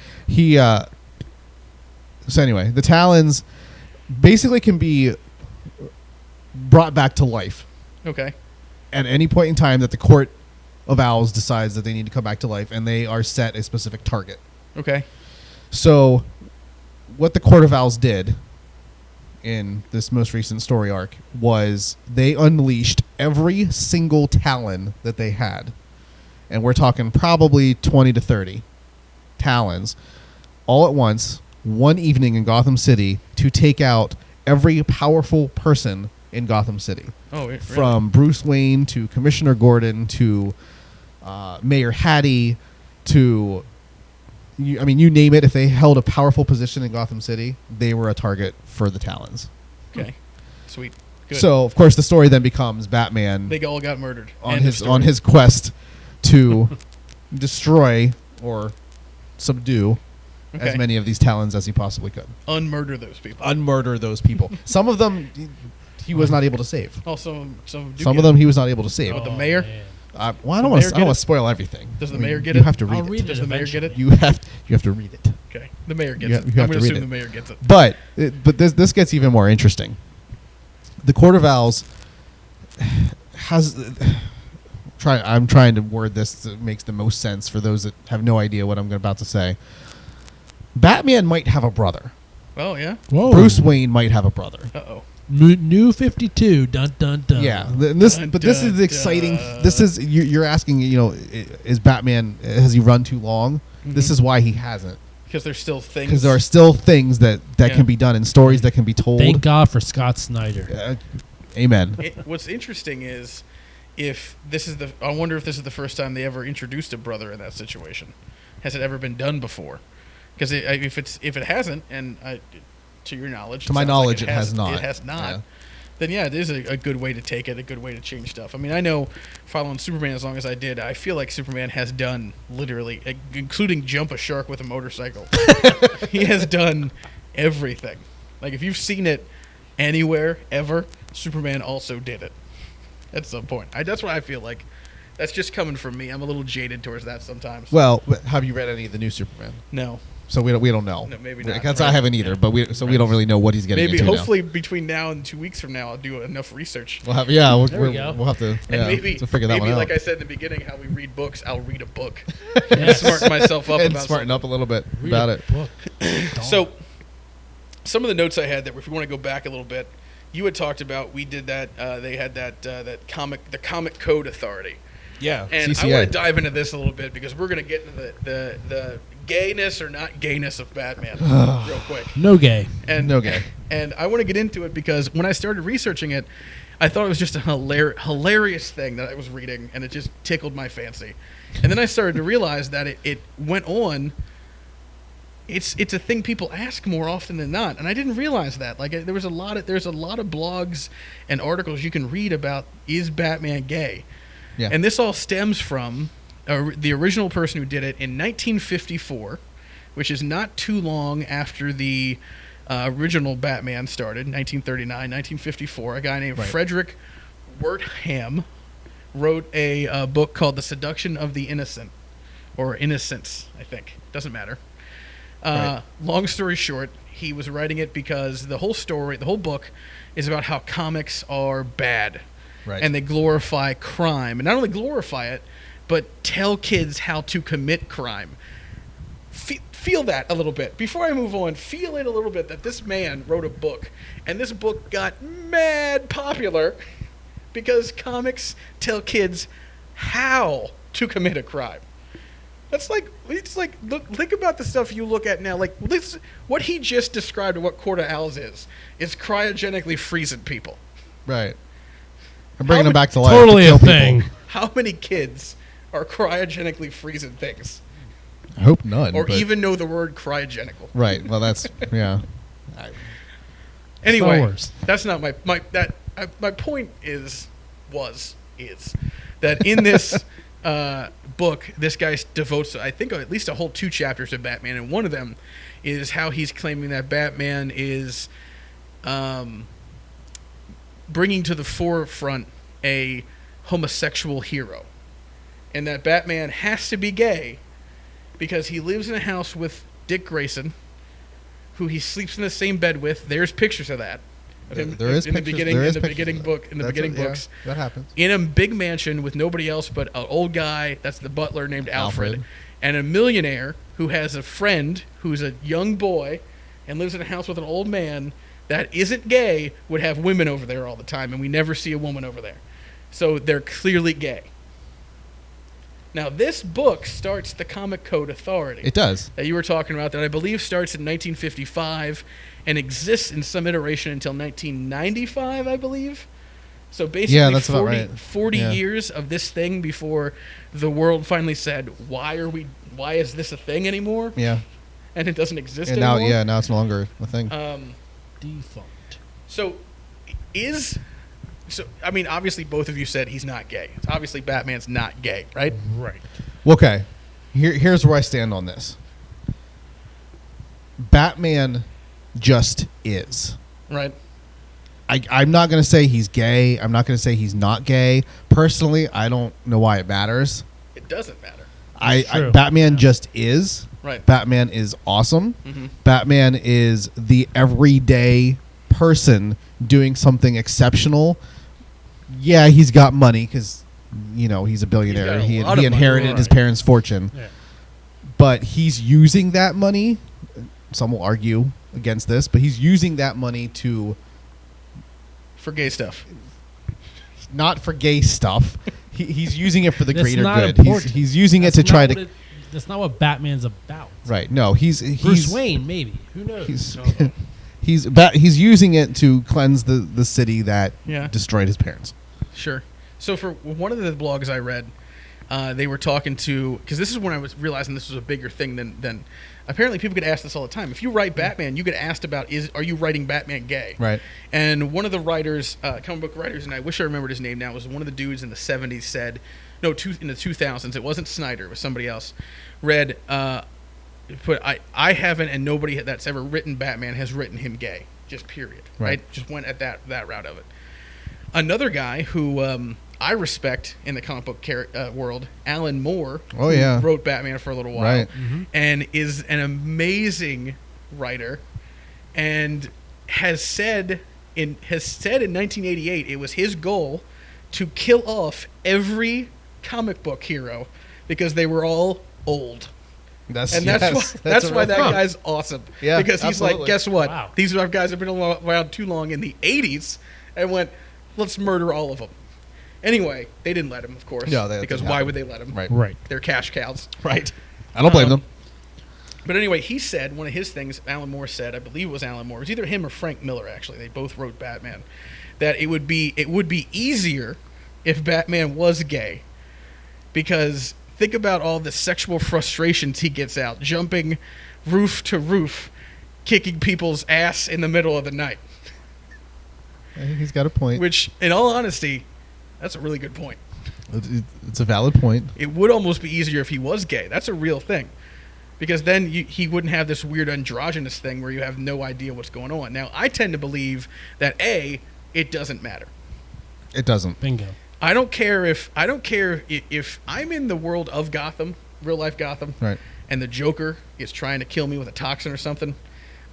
B: So anyway, the talons basically can be brought back to life
A: Okay.
B: at any point in time that the Court of Owls decides that they need to come back to life, and they are set a specific target.
A: Okay.
B: So what the Court of Owls did in this most recent story arc was they unleashed every single talon that they had. And we're talking probably 20 to 30 talons all at once, one evening in Gotham City, to take out every powerful person in Gotham City.
A: Oh, really?
B: From Bruce Wayne to Commissioner Gordon to Mayor Hattie to, you name it. If they held a powerful position in Gotham City, they were a target for the talons.
A: Okay. Sweet. Good.
B: So, of course, the story then becomes Batman
A: they all got murdered.
B: on
A: End of
B: his
A: story.
B: quest to destroy or subdue
A: Okay.
B: as many of these talons as he possibly could.
A: Unmurder those people.
B: Unmurder those people. Some of them he was not able to save.
A: Oh, some do
B: Some
A: get
B: of them
A: it.
B: he was not able to save.
A: But the mayor?
C: man.
B: I don't
A: the
B: want
A: mayor
B: to
A: get it?
B: spoil everything.
A: Does the
B: I mean,
A: mayor get
B: you
A: it?
B: have to read
C: I'll
B: it.
C: read it
A: Does the mayor get it?
B: You have to read it.
A: Okay. The mayor gets
B: You
A: it.
B: have to
A: I'm going to
B: read
A: assume
B: it.
A: the mayor gets it.
B: But this gets even more interesting. The Court of Owls has I'm trying to word this that makes the most sense for those that have no idea what I'm about to say. Batman might have a brother.
A: Oh, yeah?
C: Whoa.
B: Bruce Wayne might have a brother.
A: Uh-oh.
C: New 52. Dun, dun, dun.
B: Yeah, this
A: Dun,
B: this is
A: dun,
B: the exciting.
A: dun.
B: This is you're asking. Is Batman, has he run too long? This
A: Mhm.
B: is why he hasn't.
A: Because there's still things.
B: Because there are still things that
A: Yeah.
B: can be done and stories that can be told.
C: Thank God for Scott Snyder.
B: Amen.
A: What's interesting is I wonder if this is the first time they ever introduced a brother in that situation. Has it ever been done before? Because if it hasn't, and to your knowledge.
B: To my
A: sounds
B: knowledge, it has not.
A: It has not.
B: Yeah.
A: Then yeah, it is a good way to take it, a good way to change stuff. I mean, I know following Superman as long as I did, I feel like Superman has done literally, including jump a shark with a motorcycle. He has done everything. Like if you've seen it anywhere ever, Superman also did it at some point. That's what I feel like. That's just coming from me. I'm a little jaded towards that sometimes.
B: Well, have you read any of the new Superman?
A: No.
B: So we don't know.
A: No, maybe not.
B: Because I haven't either, but we don't really know what he's getting
A: Maybe
B: into
A: hopefully between now and 2 weeks from now, I'll do enough research.
B: We'll have
C: There we go.
B: we'll have to
A: And maybe
B: to figure that one out.
A: like I said in the beginning, how we read books, I'll read a book.
C: Yes.
A: Smarten myself up
B: and
A: about
B: smarten up a little bit
C: Read
B: about
C: a
B: it.
C: book.
A: So, some of the notes I had that, if you want to go back a little bit, you had talked about we did that. They had the Comic Code Authority,
B: Yeah,
A: and
B: CCA.
A: I want to dive into this a little bit because we're going to get into the gayness or not gayness of Batman real quick.
C: No gay.
A: And
B: No gay.
A: And I want to get into it because when I started researching it, I thought it was just a hilarious thing that I was reading, and it just tickled my fancy. And then I started to realize that it went on. It's a thing people ask more often than not, and I didn't realize that. Like there's a lot of blogs and articles you can read about, is Batman gay?
B: Yeah.
A: And this all stems from the original person who did it in 1954, which is not too long after the original Batman started, 1939, 1954. A guy named
B: Right.
A: Frederick Wertham wrote a book called The Seduction of the Innocent, or Innocence, I think. Doesn't matter.
B: Right.
A: Long story short, he was writing it because the whole book is about how comics are bad.
B: Right.
A: And they glorify crime. And not only glorify it, but tell kids how to commit crime. Feel that a little bit. Before I move on, feel it a little bit that this man wrote a book, and this book got mad popular because comics tell kids how to commit a crime. It's like look, think about the stuff you look at now. Like this, what he just described of what Court of Owls is cryogenically freezing people.
B: Right. I'm bringing them back to life.
C: Totally
B: to
C: a
B: kill
C: thing.
B: people.
A: How many kids are cryogenically freezing things,
B: I hope none.
A: or
B: but-
A: even know the word cryogenical?
B: Right. Well, that's yeah.
A: Anyway,
C: Star Wars.
A: that's not my point is that in this book, this guy devotes, I think, at least a whole 2 chapters of Batman, and one of them is how he's claiming that Batman is bringing to the forefront a homosexual hero, and that Batman has to be gay because he lives in a house with Dick Grayson, who he sleeps in the same bed with. There's pictures of that. Of him
B: There is
A: in the
B: pictures-
A: beginning,
B: there
A: in
B: is
A: the
B: pictures
A: beginning
B: of
A: book,
B: that.
A: in the
B: That's
A: beginning
B: what- yeah,
A: books,
B: that happens.
A: in a big mansion with nobody else but an old guy that's the butler named Alfred,
B: Alfred.
A: and a millionaire who has a friend who's a young boy and lives in a house with an old man that isn't gay, would have women over there all the time, and we never see a woman over there. So they're clearly gay. Now, this book starts the Comic Code Authority
B: It does.
A: that you were talking about, that I believe starts in 1955 and exists in some iteration until 1995, I believe. So basically,
B: Yeah, that's about
A: 40,
B: right.
A: 40
B: Yeah.
A: years of this thing before the world finally said, why is this a thing anymore?
B: Yeah.
A: And it doesn't exist
B: And now,
A: anymore.
B: now it's no longer a thing.
C: Defunct.
A: So, I mean, obviously, both of you said he's not gay. Obviously, Batman's not gay, right?
C: Right.
B: Okay. Here's where I stand on this. Batman just is.
A: Right.
B: I'm not going to say he's gay. I'm not going to say he's not gay. Personally, I don't know why it matters.
A: It doesn't matter.
C: True.
B: Batman just is.
A: Right.
B: Batman is awesome.
A: Mm-hmm.
B: Batman is the everyday person doing something exceptional. Yeah, he's got money because, he's a billionaire.
A: He's
B: He
A: got a lot of money,
B: inherited his
C: right.
B: parents' fortune.
C: Yeah.
B: But he's using that money. Some will argue against this, but he's using that money to
A: For gay stuff.
B: not for gay stuff. He's using it for the
C: That's
B: greater
C: not
B: good.
C: important.
B: He's using it
C: That's
B: to try
C: not
B: to.
C: what that's not what Batman's about.
B: Right. No, he's
C: Bruce Wayne, maybe. Who knows?
B: He's he's using it to cleanse the city that
A: Yeah.
B: destroyed his parents.
A: Sure. So for one of the blogs I read, they were talking to, because this is when I was realizing this was a bigger thing than apparently people get asked this all the time. If you write Batman, you get asked about are you writing Batman gay?
B: Right.
A: And one of the writers, comic book writers, and I wish I remembered his name now, was one of the dudes in the 70s said, in the 2000s, it wasn't Snyder, it was somebody else, read, but I haven't, and nobody that's ever written Batman has written him gay, just period. Right? Just went at that route of it. Another guy who I respect in the comic book world, Alan Moore,
B: who
A: wrote Batman for a little while,
B: right.
A: and is an amazing writer, and has said in 1988 it was his goal to kill off every comic book hero because they were all old. That's why that guy's awesome.
B: Yeah,
A: because he's
B: absolutely.
A: like, guess what?
C: Wow.
A: These guys have been around too long in the 80s, and went, let's murder all of them. Anyway, they didn't let him, of course.
B: No,
A: because why would they let him?
B: Right.
A: They're cash cows.
B: Right. I don't blame them.
A: But anyway, he said, one of his things, Alan Moore said, I believe it was Alan Moore, it was either him or Frank Miller, actually. They both wrote Batman. That it would be easier if Batman was gay. Because think about all the sexual frustrations he gets out, jumping roof to roof, kicking people's ass in the middle of the night.
B: I think he's got a point.
A: Which, in all honesty, that's a really good point.
B: It's a valid point.
A: It would almost be easier if he was gay. That's a real thing. Because then he wouldn't have this weird androgynous thing where you have no idea what's going on. Now, I tend to believe that, it doesn't matter.
B: It doesn't.
C: Bingo.
A: I don't care if I'm in the world of Gotham, real life Gotham,
B: Right.
A: and the Joker is trying to kill me with a toxin or something.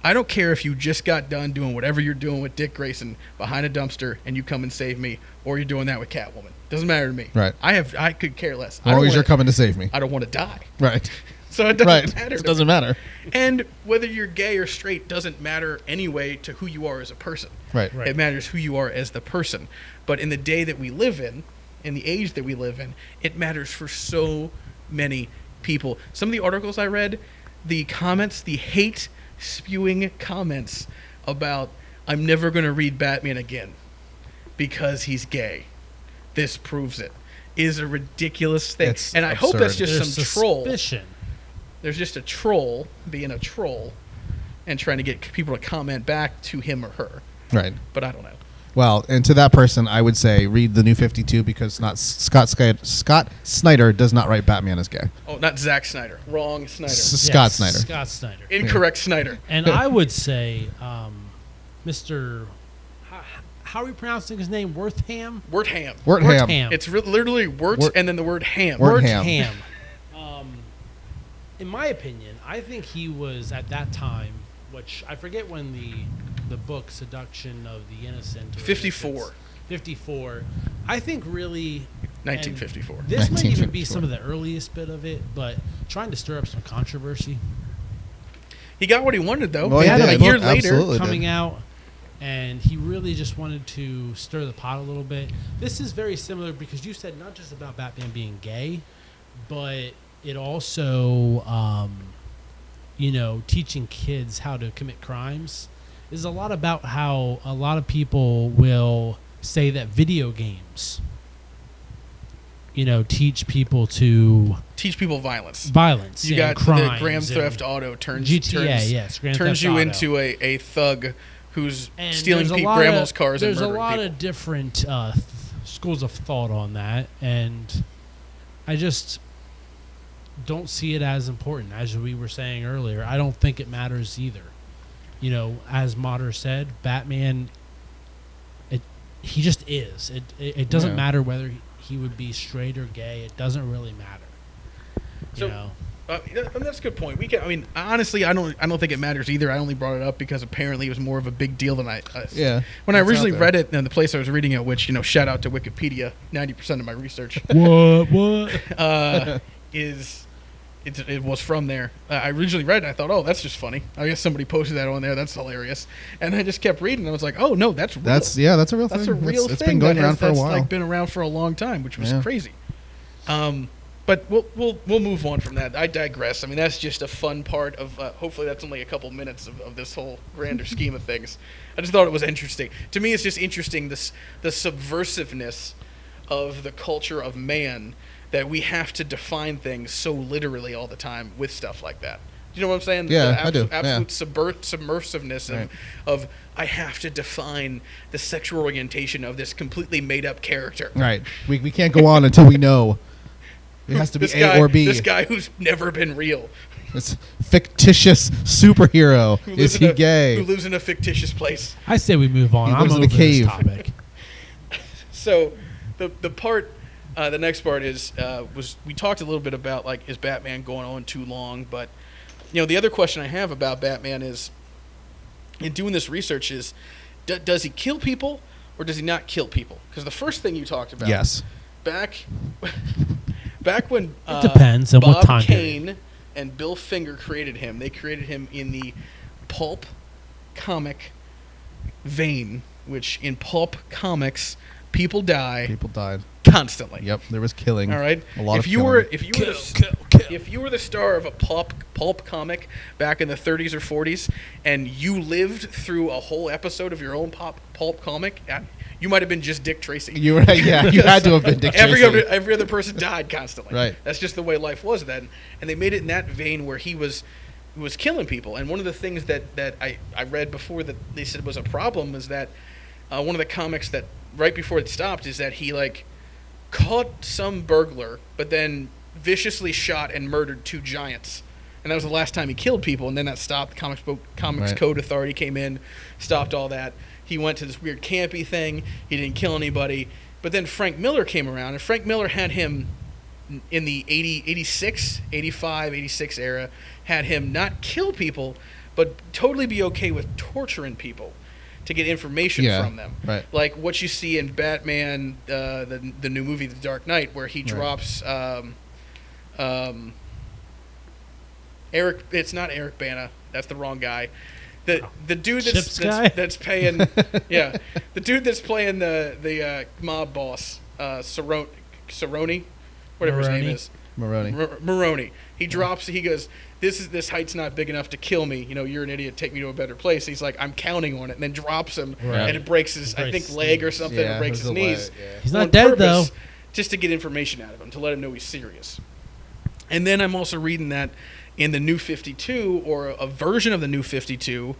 A: I don't care if you just got done doing whatever you're doing with Dick Grayson behind a dumpster and you come and save me, or you're doing that with Catwoman. Doesn't matter to me.
B: Right.
A: I could care less.
B: As long as you're coming to save me.
A: I don't want to die.
B: Right.
A: So it doesn't matter.
B: It doesn't matter.
A: And whether you're gay or straight doesn't matter anyway to who you are as a person.
B: Right.
C: Right.
A: It matters who you are as the person. But in the day that we live in the age that we live in, it matters for so many people. Some of the articles I read, the comments, the hate spewing comments about, I'm never going to read Batman again because he's gay. This proves it. Is a ridiculous thing.
B: It's
A: and I hope that's
B: absurd.
A: just some troll.
C: Suspicion.
A: There's just a troll being a troll and trying to get people to comment back to him or her.
B: Right.
A: But I don't know.
B: Well, and to that person, I would say read the New 52 because Scott Snyder does not write Batman as gay.
A: Oh, not Zack Snyder. Wrong Snyder.
B: Scott Snyder.
C: Scott Snyder.
A: Incorrect Snyder.
C: And I would say, Mr. How are we pronouncing his name? Wortham?
A: Wertham.
B: Wertham.
A: It's literally Wirt and then the word ham.
B: Wertham.
C: In my opinion, I think he was at that time, which I forget when the book Seduction of the Innocent.
A: 54.
C: 54. I think really.
A: 1954.
C: This might even be
B: 1954.
C: some of the earliest bit of it, but trying to stir up some controversy.
A: He got what he wanted, though.
B: Well,
A: He
B: he
A: had it a
B: did.
A: year later.
B: Absolutely.
C: Coming out, and he really just wanted to stir the pot a little bit. This is very similar because you said not just about Batman being gay, but it also, teaching kids how to commit crimes is a lot about how a lot of people will say that video games, teach people
A: violence.
C: violence.
A: You got
C: crimes
A: the Grand
C: and
A: Theft Auto turns
C: Grand
A: turns
C: Theft
A: you
C: Auto.
A: into a thug who's
C: And
A: stealing
C: there's a lot
A: grandma's
C: of-
A: cars and
C: There's a
A: murdering
C: lot
A: people.
C: of different schools of thought on that, and I just don't see it as important. As we were saying earlier, I don't think it matters either. As Mater said, Batman, he just is. It doesn't
B: Yeah.
C: matter whether he would be straight or gay. It doesn't really matter.
A: So, that's a good point. Honestly, I don't think it matters either. I only brought it up because apparently it was more of a big deal than
B: Yeah.
A: When I
B: It's
A: originally
B: out there.
A: read it, and the place I was reading it, which shout out to Wikipedia, 90% of my research
C: What?
A: it was from there. I originally read it and I thought, oh, that's just funny. I guess somebody posted that on there. That's hilarious. And I just kept reading and I was like, oh, no, that's real.
B: That's a real thing.
A: That's a real
B: It's
A: thing.
B: been going around for a
A: That's
B: while.
A: been around for a long time, which was
B: Yeah.
A: crazy. But we'll move on from that. I digress. That's just a fun part of. Hopefully, that's only a couple minutes of this whole grander scheme of things. I just thought it was interesting. To me, it's just interesting the subversiveness of the culture of man that we have to define things so literally all the time with stuff like that. Do you know what I'm saying?
B: Yeah,
A: The
B: I do.
A: Absolute submersiveness
B: Right.
A: of I have to define the sexual orientation of this completely made up character.
B: Right. We can't go on until we know. It has to be
A: This
B: A
A: guy,
B: or B.
A: This guy who's never been real.
B: This fictitious superhero.
A: Who
B: Is
A: lives
B: he
A: in a-
B: gay?
A: Who lives in a fictitious place.
C: I say we move on.
B: He
C: I'm
B: lives in
C: over
B: a
C: this
B: cave.
C: topic.
A: So the next part is we talked a little bit about like is Batman going on too long, but the other question I have about Batman is in doing this research is does he kill people or does he not kill people? Because the first thing you talked about
B: Yes.
A: back when
C: It depends on what
A: Bob
C: time
A: Kane and Bill Finger created him. They created him in the pulp comic vein, which in pulp comics people die
B: People died.
A: constantly.
B: Yep. There was killing.
A: All right.
B: A lot
A: if
B: of
A: you
B: killing.
A: were if you were the star of a pulp comic back in the 30s or 40s, and you lived through a whole episode of your own pulp comic, you might have been just Dick Tracy.
B: You right? Yeah. You had to have been Dick Tracy.
A: Every other person died constantly.
B: Right.
A: That's just the way life was then, and they made it in that vein where he was killing people. And one of the things that I read before that they said was a problem is that one of the comics that right before it stopped is that he like caught some burglar, but then viciously shot and murdered 2 giants. And that was the last time he killed people, and then that stopped. The Comics
B: Right.
A: Code Authority came in, stopped all that. He went to this weird campy thing. He didn't kill anybody. But then Frank Miller came around, and Frank Miller had him in the 86, 85, 86 era, had him not kill people, but totally be okay with torturing people to get information
B: Yeah,
A: from them.
B: right.
A: Like what you see in Batman, the new movie, The Dark Knight, where he drops Eric. It's not Eric Bana. That's the wrong guy. The dude
C: Chips guy?
A: that's paying the dude that's playing the mob boss Cerrone, whatever his name
C: Maroni.
A: is.
B: Maroney.
A: He drops. He goes, this height's not big enough to kill me. You're an idiot. Take me to a better place. He's like, I'm counting on it, and then drops him,
C: Right.
A: and it breaks his
C: It breaks
A: I think
C: his
A: leg or
C: knees.
A: something.
B: Yeah,
A: It breaks
B: it
A: his
B: was the
A: knees.
B: leg, yeah.
C: He's
A: on
C: not dead,
A: purpose,
C: though.
A: just to get information out of him, to let him know he's serious. And then I'm also reading that in the New 52, or a version of the New 52,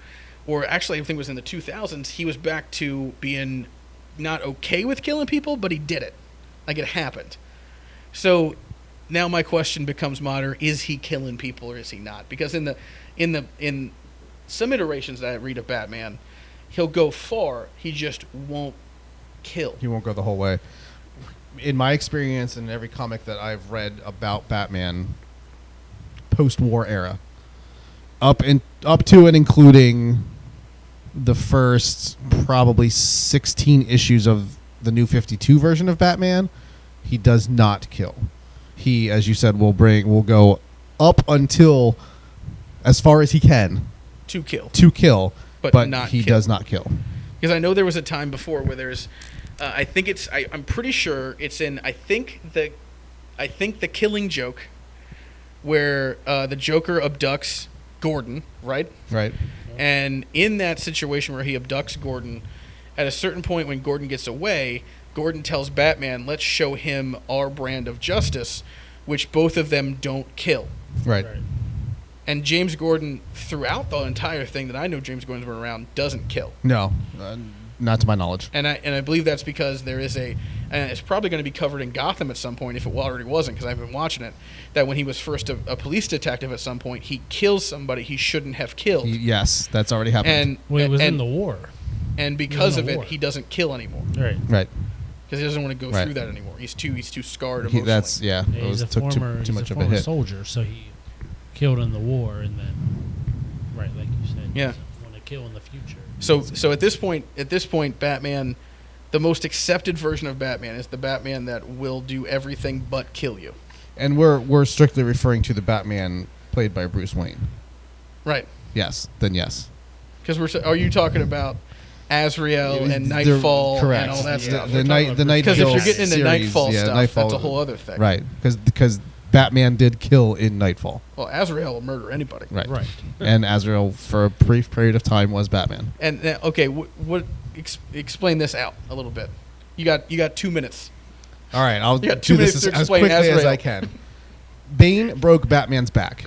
A: or actually I think it was in the 2000s, he was back to being not okay with killing people, but he did it. Like it happened. So now my question becomes modern: is he killing people or is he not? Because in some iterations that I read of Batman, he'll go far, he just won't kill.
B: He won't go the whole way. In my experience, in every comic that I've read about Batman, post-war era, up to and including the first probably 16 issues of the New 52 version of Batman, he does not kill. He, as you said, will go up until as far as he can
A: To kill.
B: to kill,
A: But not
B: he
A: kill.
B: does not kill.
A: Because I know there was a time before where there's, I'm pretty sure it's in, I think the Killing Joke, where the Joker abducts Gordon, right?
B: Right.
A: And in that situation where he abducts Gordon, at a certain point when Gordon gets away, Gordon tells Batman, let's show him our brand of justice, which both of them don't kill.
B: Right.
A: And James Gordon, throughout the entire thing that I know James Gordon's been around, doesn't kill.
B: No, not to my knowledge.
A: And I believe that's because there is and it's probably going to be covered in Gotham at some point, if it already wasn't, because I've been watching it, that when he was first a police detective at some point, he kills somebody he shouldn't have killed.
B: Yes, that's already happened.
A: And
C: Well, it was
A: and,
C: in the war.
A: and because
C: in
A: of
C: the
A: it,
C: war.
A: he doesn't kill anymore.
C: Right.
B: Right.
A: Because he doesn't want to go
B: Right.
A: through that anymore. He's too scarred emotionally.
B: That's
C: Yeah,
B: it
C: he's a
B: took
C: former,
B: too much
C: he's a
B: of a
C: former
B: hit.
C: soldier, so he killed in the war, and then, right, like you said,
A: Yeah.
C: want to kill in the future.
A: So at this point, Batman, the most accepted version of Batman is the Batman that will do everything but kill you.
B: And we're strictly referring to the Batman played by Bruce Wayne.
A: Right.
B: Yes. Then yes.
A: Because are you talking about Azrael and
B: They're
A: Nightfall
B: correct.
A: and all that
B: Yeah,
A: stuff?
B: the Night
A: Because if
B: Kill
A: you're getting into
B: series,
A: Nightfall
B: yeah,
A: stuff,
B: Nightfall,
A: that's a whole other thing.
B: Right. Because Batman did kill in Nightfall.
A: Well, Azrael will murder anybody.
B: Right.
C: Right.
B: And Azrael, for a brief period of time, was Batman.
A: And okay, explain this out a little bit. You got 2 minutes.
B: All right, I'll
A: You got
B: do
A: 2
B: this
A: minutes to
B: as
A: explain
B: quickly as
A: Azrael.
B: I can. Bane broke Batman's back.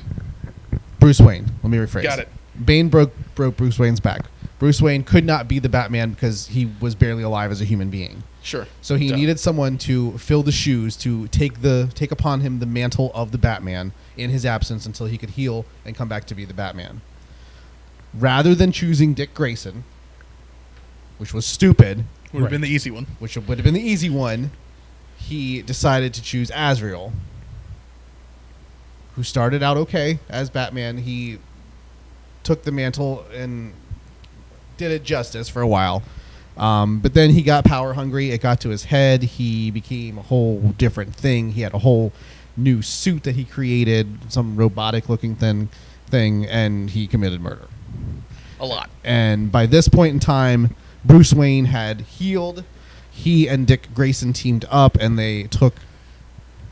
B: Bruce Wayne. Let me rephrase.
A: Got it.
B: Bane broke Bruce Wayne's back. Bruce Wayne could not be the Batman because he was barely alive as a human being.
A: Sure.
B: So he
A: Duh.
B: needed someone to fill the shoes, to take upon him the mantle of the Batman in his absence until he could heal and come back to be the Batman. Rather than choosing Dick Grayson, which was stupid,
A: Would have been the easy one.
B: which would have been the easy one, he decided to choose Azrael, who started out okay as Batman. He took the mantle and did it justice for a while. But then he got power hungry. It got to his head. He became a whole different thing. He had a whole new suit that he created, some robotic looking thing, and he committed murder.
A: A lot.
B: And by this point in time, Bruce Wayne had healed. He and Dick Grayson teamed up, and they took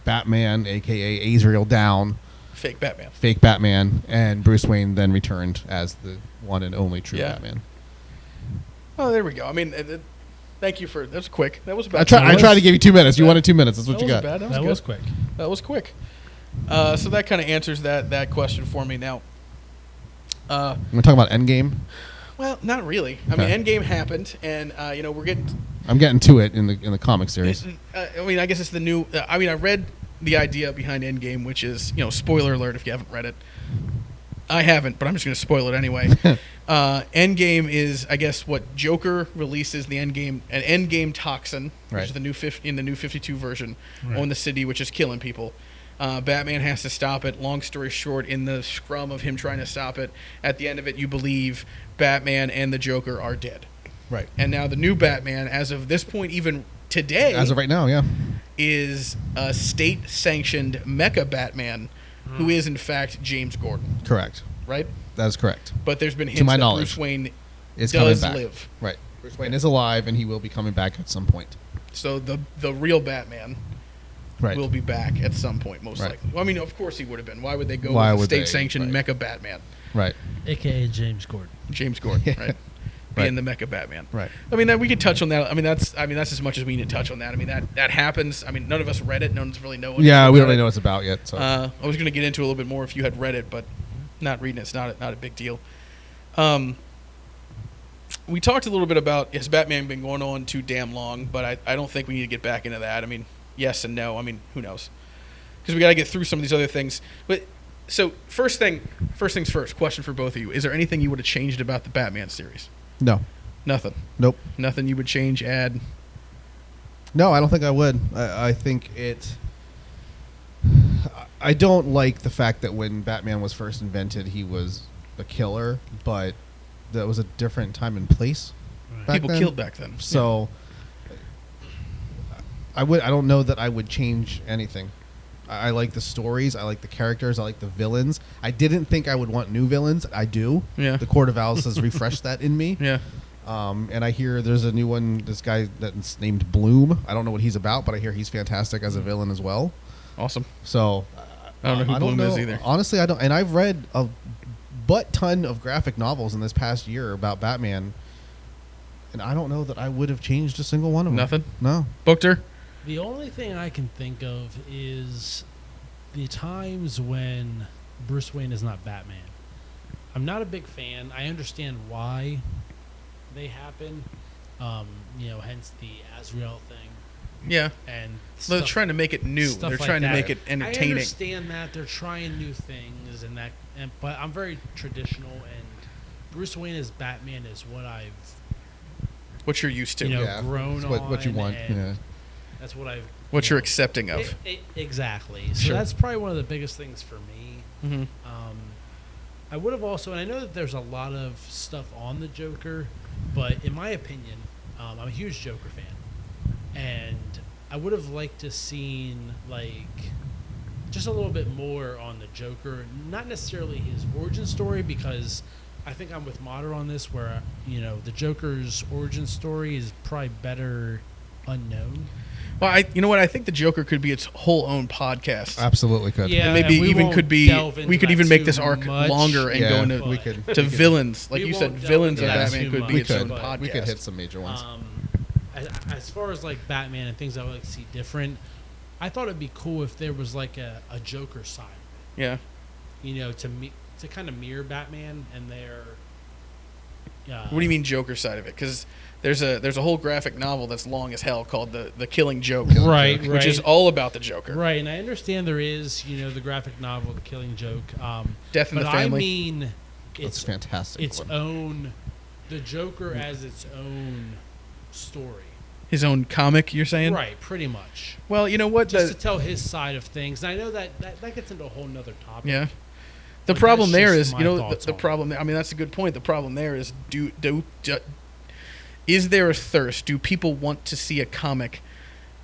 B: Batman, a.k.a. Azrael, down.
A: Fake Batman.
B: Fake Batman. And Bruce Wayne then returned as the one and only true
A: Yeah.
B: Batman.
A: Oh, there we go. I mean, thank you for that. Was quick. That was about.
B: I tried to give you 2 minutes. You wanted 2 minutes. That's what
A: That
B: you
A: wasn't
B: got.
A: bad. That was
C: That
A: good.
C: was quick.
A: That was quick. So that kind of answers that question for me now.
B: We're talking about Endgame.
A: Well, not really. I
B: Okay.
A: mean, Endgame happened, and we're getting.
B: I'm getting to it in the comic series.
A: I mean, I guess it's the new. I mean, I read the idea behind Endgame, which is, spoiler alert if you haven't read it. I haven't, but I'm just going to spoil it anyway. Endgame is, I guess, what Joker releases the an Endgame toxin, which
B: Right.
A: is the new in the new 52 version,
C: Right.
A: on the city, which is killing people. Batman has to stop it. Long story short, in the scrum of him trying to stop it, at the end of it, you believe Batman and the Joker are dead.
B: Right.
A: And now the new Batman, as of this point, even today,
B: As of right now, yeah.
A: is a state-sanctioned mecha Batman, who is in fact James Gordon,
B: Correct.
A: right?
B: That is correct.
A: But there's been hints
B: my
A: that
B: knowledge.
A: Bruce Wayne
B: Is coming
A: does
B: back.
A: live.
B: Right. Bruce Wayne is alive, and he will be coming back at some point.
A: So the real Batman
B: Right.
A: will be back at some point, most
B: Right.
A: likely. Well, I mean, of course he would have been. Why would they go
B: Why
A: with a
B: would they?
A: state-sanctioned
B: Right.
A: mecha Batman?
B: Right.
C: AKA James Gordon.
A: James Gordon, right? Being
B: Right.
A: the mecha Batman.
B: Right.
A: I mean, we could touch on that. I mean, that's as much as we need to touch on that. I mean, that happens. I mean, none of us read it. None of us really know.
B: Yeah,
A: anything
B: we
A: about
B: don't really
A: it.
B: know what it's about yet. So.
A: I was going to get into it a little bit more if you had read it, but not reading it's not a big deal. We talked a little bit about, has Batman been going on too damn long, but I don't think we need to get back into that. I mean, yes and no. I mean, who knows? Because we got to get through some of these other things. But so first things first. Question for both of you: is there anything you would have changed about the Batman series?
B: No.
A: Nothing.
B: Nope.
A: Nothing you would change, add.
B: No, I don't think I would. I think it. I don't like the fact that when Batman was first invented, he was a killer, but that was a different time and place.
C: Right.
B: Back
A: People
B: then.
A: killed back then.
B: So I don't know that I would change anything. I like the stories. I like the characters. I like the villains. I didn't think I would want new villains. I do.
A: Yeah.
B: The Court of Owls has refreshed that in me.
A: Yeah.
B: And I hear there's a new one. This guy that's named Bloom. I don't know what he's about, but I hear he's fantastic as a villain as well.
A: Awesome.
B: So
A: I don't know who Bloom is either.
B: Honestly, I don't. And I've read a ton of graphic novels in this past year about Batman, and I don't know that I would have changed a single one of them.
A: Nothing?
B: No.
A: Bookter?
C: The only thing I can think of is the times when Bruce Wayne is not Batman. I'm not a big fan. I understand why they happen. Hence the Azrael thing.
A: Yeah.
C: And
A: They're
C: stuff-
A: trying to make it new.
C: stuff
A: They're
C: like
A: trying to
C: that.
A: make it
C: I
A: entertaining.
C: understand that they're trying new things but I'm very traditional, and Bruce Wayne as Batman is what I've
A: What you're used to.
B: Yeah.
C: grown
B: It's
C: on.
B: what you want.
C: and
B: Yeah.
C: That's what I've.
A: What you're accepting of.
C: Exactly. So
A: Sure.
C: that's probably one of the biggest things for me.
A: Mm-hmm.
C: I would have also, and I know that there's a lot of stuff on the Joker, but in my opinion, I'm a huge Joker fan, and I would have liked to seen just a little bit more on the Joker, not necessarily his origin story, because I think I'm with Mater on this, where the Joker's origin story is probably better unknown.
A: Well, you know what? I think the Joker could be its whole own podcast.
B: Absolutely could.
C: Yeah.
A: And maybe
C: and we
A: even
C: won't
A: could be.
C: delve into
A: We could
C: that
A: even make
C: too
A: this arc
C: much.
A: longer and
B: Yeah,
A: go into
B: we could.
A: to villains, like
C: We
A: you
C: won't
A: said.
C: delve
A: Villains of
C: into that
A: Batman
C: too
A: could be
C: much,
A: its own
C: but
A: podcast.
B: We could hit some major ones.
C: as far as like Batman and things I would like to see different, I thought it'd be cool if there was like a Joker side,
A: Yeah.
C: To kind of mirror Batman and their.
A: What do you mean Joker side of it? Because there's a whole graphic novel that's long as hell called the Killing Joke,
C: Right,
A: which is all about the Joker.
C: Right, and I understand there is the graphic novel, The Killing Joke.
A: Death in the
C: but
A: Family.
C: I mean,
B: That's
C: it's
B: fantastic.
C: its own, the Joker as its own story.
A: His own comic, you're saying?
C: Right, pretty much.
A: Well, you know what?
C: Just to tell his side of things. And I know that gets into a whole nother topic.
A: Yeah. The
C: But
A: problem
C: that's
A: there
C: just
A: is,
C: my
A: you know,
C: thoughts
A: the
C: on it.
A: problem. I mean, that's a good point. The problem there is, is there a thirst? Do people want to see a comic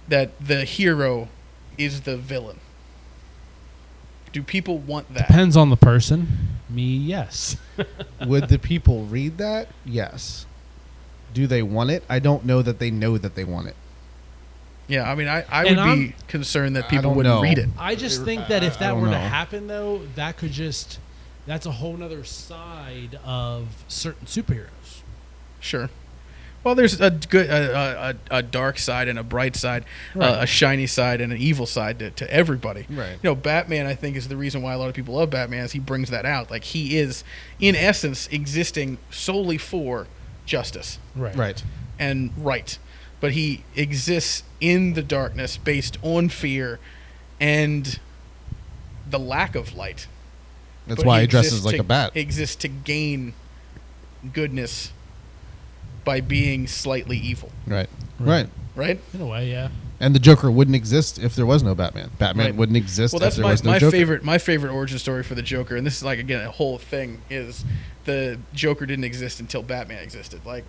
A: that the hero is the villain? Do people want that?
C: Depends on the person. Me, yes.
B: Would the people read that? Yes. Do they want it? I don't know that they know that they want it.
A: Yeah, I mean, I
C: And
A: would be concerned that people
B: don't
A: wouldn't
B: know.
A: read it.
C: I just think that if
B: I
C: that
B: don't
C: were to
B: know.
C: happen, though, that's a whole nother side of certain superheroes.
A: Sure. Well, there's a good, a dark side and a bright side,
C: Right.
A: a shiny side and an evil side to everybody.
B: Right.
A: You know, Batman, I think, is the reason why a lot of people love Batman. Is he brings that out? Like, he is, in essence, existing solely for justice
B: Right.
A: and right, but he exists in the darkness based on fear and the lack of light.
B: That's
A: But
B: why he
A: exists
B: dresses like a bat.
A: Exists to gain goodness by being slightly evil,
B: Right.
C: Right.
B: Right.
A: right?
C: In a way, yeah.
B: And the Joker wouldn't exist if there was no Batman. Batman
A: Right.
B: wouldn't exist
A: Well,
B: if
A: that's
B: there was no
A: my
B: Joker.
A: my favorite origin story for the Joker, and this is like again a whole thing is the Joker didn't exist until Batman existed. Like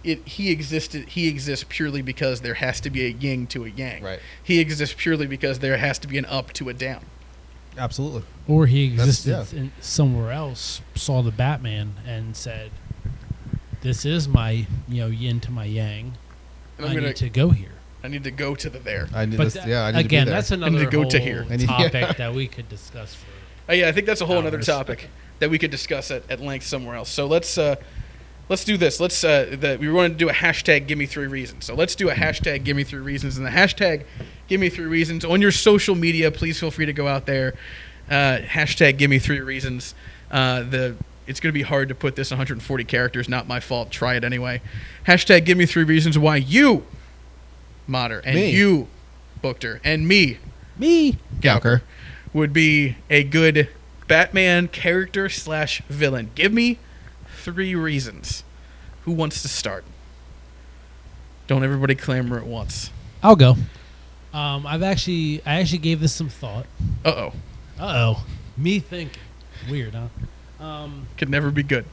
A: he exists purely because there has to be a yin to a yang.
B: Right.
A: He exists purely because there has to be an up to a down.
B: Absolutely.
C: Or he
B: That's-
C: existed in somewhere else, saw the Batman, and said, "This is my yin to my yang.
A: And
C: I need to go here."
A: I need to go to the there.
B: I need
C: But
B: to, I need
C: again,
B: to be there.
C: that's
A: to
C: another
A: go
C: whole
A: to here.
B: I need-
C: topic that we could discuss for.
A: Yeah, I think that's a whole other
C: Hours.
A: topic that we could discuss at length somewhere else. So let's do this. We wanted to do a hashtag Give Me 3 Reasons. So let's do a hashtag Give Me 3 Reasons, and the hashtag Give Me 3 Reasons on your social media. Please feel free to go out there. Hashtag Give Me 3 Reasons. It's going to be hard to put this 140 characters. Not my fault. Try it anyway. Hashtag Give Me 3 Reasons why you, Modder, and
B: Me.
A: you, Bookter, and me,
B: Gowker.
A: would be a good Batman character / villain. Give me 3 reasons. Who wants to start? Don't everybody clamor at once.
C: I'll go. I actually gave this some thought.
A: Uh-oh.
C: Me thinking. Weird, huh?
A: Could never be good.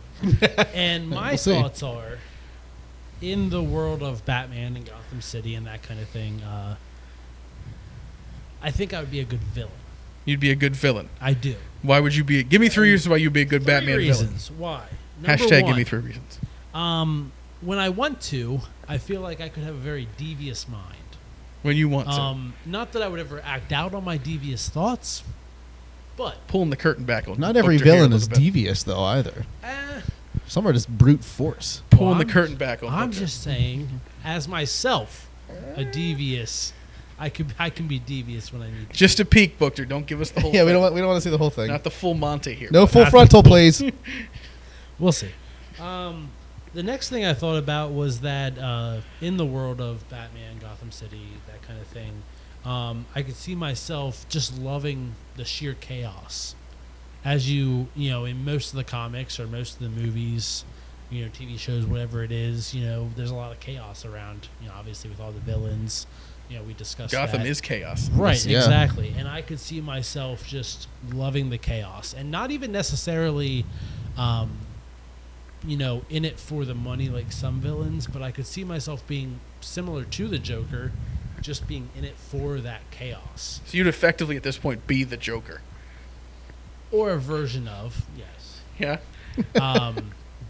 C: And my
B: We'll see.
C: thoughts are, in the world of Batman and Gotham City and that kind of thing, I think I would be a good villain.
A: You'd be a good villain.
C: I do.
A: Why would you be? Give me 3 reasons why you'd be a good
C: 3
A: Batman
C: reasons. Why?
A: villain.
C: Number
A: Hashtag
C: one,
A: Give Me 3 reasons.
C: when I want to, I feel like I could have a very devious mind.
A: When you want to.
C: Not that I would ever act out on my devious thoughts, but
A: Pulling the curtain back on.
B: Not every
A: Bookter here a
B: villain
A: little
B: is
A: bit.
B: devious, though, either.
C: eh,
B: Some are just brute force.
A: Pulling the
C: I'm-
A: curtain back on.
C: I'm
A: Bookter.
C: just saying, as myself, a devious. I can be devious when I need to.
A: Just a peek, Bookter. Don't give us the whole
B: Yeah,
A: thing.
B: we don't want to see the whole thing.
A: Not the full Monty here.
B: No full
C: Not the
B: frontal, please.
C: We'll see. The next thing I thought about was that in the world of Batman, Gotham City, that kind of thing, I could see myself just loving the sheer chaos. As in most of the comics or most of the movies, TV shows, whatever it is, there's a lot of chaos around. Obviously with all the villains, we discussed
A: Gotham
C: that.
A: is chaos.
C: Right,
B: Yes, yeah.
C: exactly. And I could see myself just loving the chaos and not even necessarily, in it for the money like some villains, but I could see myself being similar to the Joker, just being in it for that chaos.
A: So you'd effectively, at this point, be the Joker.
C: Or a version of, yes.
A: Yeah?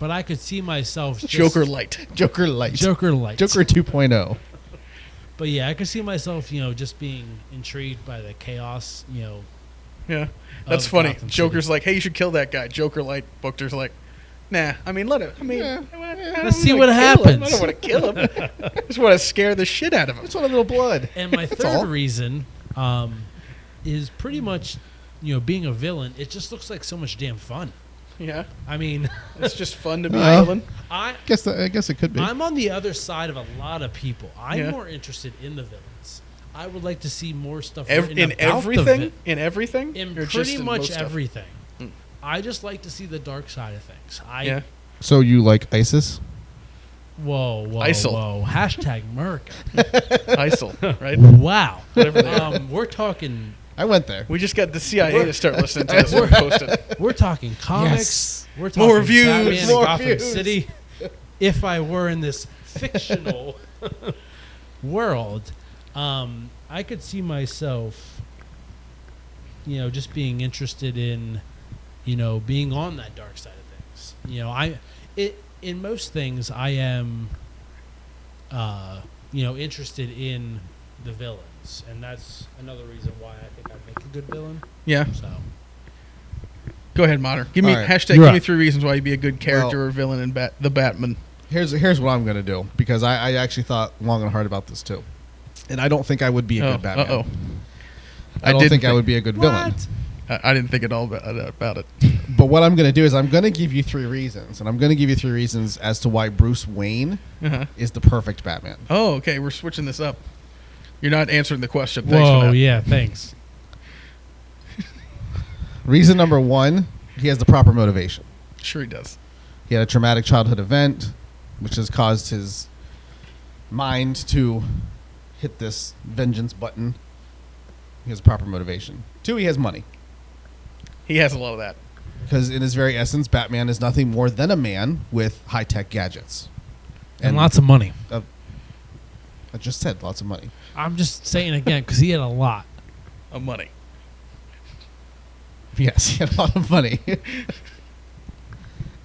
C: But I could see myself just...
A: Joker light.
B: Joker light.
C: Joker light.
B: Joker 2.0.
C: But yeah, I could see myself, just being intrigued by the chaos,
A: Yeah. That's
C: of
A: funny.
C: Gotham City.
A: Joker's like, hey, you should kill that guy. Joker light. Bookter's like, Nah, I mean, let it. I mean,
C: Let's see what happens.
A: I don't want to kill him. I just want to scare the shit out of him.
B: Just want a little blood.
C: And my
B: all.
C: third reason is pretty much, being a villain. It just looks like so much damn fun.
A: Yeah,
C: I mean,
A: it's just fun to be a villain.
B: I guess it could be.
C: I'm on the other side of a lot of people. I'm
A: Yeah.
C: more interested in the villains. I would like to see more stuff
A: In
C: written about
A: everything, in everything,
C: in
A: or just
C: pretty
A: in
C: much
A: most stuff?
C: everything.
A: Hmm.
C: I just like to see the dark side of things.
A: Yeah,
B: So you like ISIS?
C: Whoa,
A: ISIL.
C: whoa! Hashtag Merc.
A: ISIL, right?
C: Wow.
A: Whatever they are.
C: We're talking.
B: I went there.
A: We just got the CIA to start listening to us when we post it.
C: We're talking comics.
B: Yes.
C: We're talking
A: More views.
C: Batman and
B: More
C: Gotham
B: views.
C: City. If I were in this fictional world, I could see myself, just being interested in, being on that dark side of things. In most things, I am, interested in the villains, and that's another reason why I think I'd make a good villain.
A: Yeah.
C: So.
A: Go ahead, Modern. Give me
B: All right.
A: hashtag.
C: You're
A: Give me
C: up.
A: 3 reasons why you'd be a good character
B: Well-
A: or villain in the Batman.
B: Here's what I'm gonna do, because I actually thought long and hard about this too, and I don't think I would be a good Batman.
A: Uh-oh.
B: I don't
A: didn't
B: think I would be a good villain.
C: What?
A: I didn't think at all about it.
B: But what I'm gonna do is I'm gonna give you 3 reasons, and I'm gonna give you 3 reasons as to why Bruce Wayne
A: Uh-huh.
B: is the perfect Batman.
A: Oh, okay. We're switching this up. You're not answering the question. Thanks for
C: Whoa,
A: that.
C: yeah, thanks.
B: Reason number 1, he has the proper motivation.
A: Sure he does.
B: He had a traumatic childhood event, which has caused his mind to hit this vengeance button. He has proper motivation. 2, he has money.
A: He has a lot of that.
B: Because in his very essence, Batman is nothing more than a man with high-tech gadgets.
C: And lots of money.
B: I just said lots of money.
C: I'm just saying again because he had a lot.
A: Of money.
B: Yes, he had a lot of money.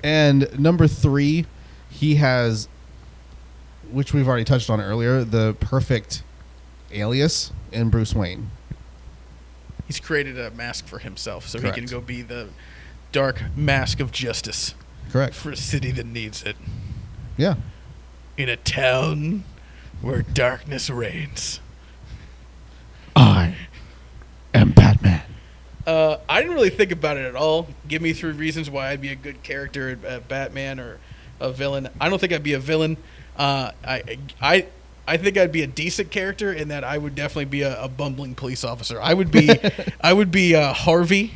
B: And number 3, he has, which we've already touched on earlier, the perfect alias in Bruce Wayne.
A: He's created a mask for himself so
B: Correct.
A: he can go be the dark mask of justice
B: Correct.
A: for a city that needs it.
B: Yeah.
A: In a town where darkness reigns.
B: I am Batman.
A: I didn't really think about it at all. Give me 3 reasons why I'd be a good character at Batman or a villain. I don't think I'd be a villain. I think I'd be a decent character in that I would definitely be a bumbling police officer. I would be Harvey.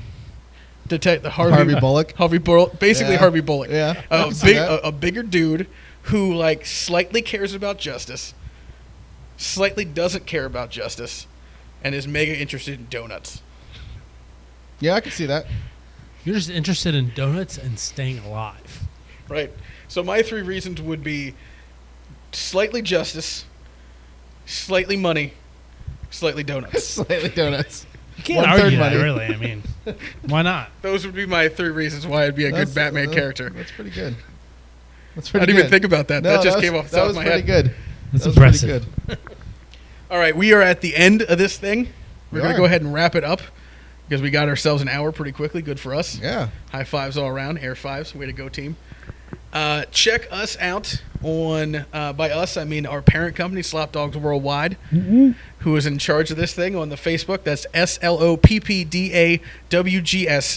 B: Harvey Bullock?
A: Harvey Bullock. Basically
B: Yeah.
A: Harvey Bullock.
B: Yeah, I can see that.
A: A bigger dude who like slightly cares about justice, slightly doesn't care about justice, and is mega interested in donuts.
B: Yeah, I can see that.
C: You're just interested in donuts and staying alive.
A: Right. So my 3 reasons would be slightly justice, slightly money, slightly donuts.
B: Slightly donuts.
C: You can't
B: 1/3
C: argue that,
B: money.
C: really. I mean, why not?
A: Those would be my 3 reasons why I'd be a good Batman character.
B: That's pretty good. That's
A: I
B: pretty
A: didn't
B: good.
A: even think about that.
B: No,
A: that just came off the top of my
B: pretty
A: head.
B: good.
C: That's
B: That was
C: impressive.
B: pretty good.
A: All right, we are at the end of this thing. We're
B: We
A: going to
B: are.
A: go ahead and wrap it up because we got ourselves an hour pretty quickly. Good for us.
B: Yeah.
A: High fives all around. Air fives. Way to go, team. Check us out on, by us, I mean our parent company, Sloppdawgs Worldwide, who is in charge of this thing on the Facebook. That's SLOPPDAWGS,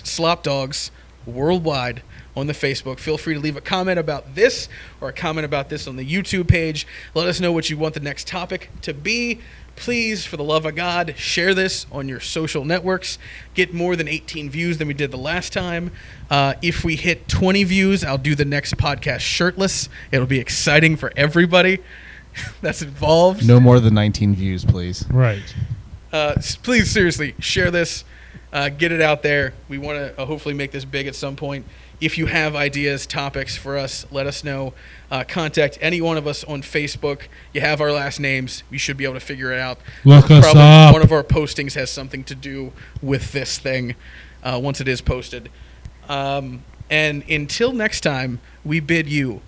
A: Sloppdawgs Worldwide on the Facebook. Feel free to leave a comment about this or a comment about this on the YouTube page. Let us know what you want the next topic to be. Please, for the love of God, share this on your social networks. Get more than 18 views than we did the last time. If we hit 20 views, I'll do the next podcast shirtless. It'll be exciting for everybody that's involved.
B: No more than 19 views, please.
C: Right.
A: Please, seriously, share this. Get it out there. We want to hopefully make this big at some point. If you have ideas, topics for us, let us know. Contact any one of us on Facebook. You have our last names. You should be able to figure it out.
C: Look us up.
A: One of our postings has something to do with this thing once it is posted. And until next time, we bid you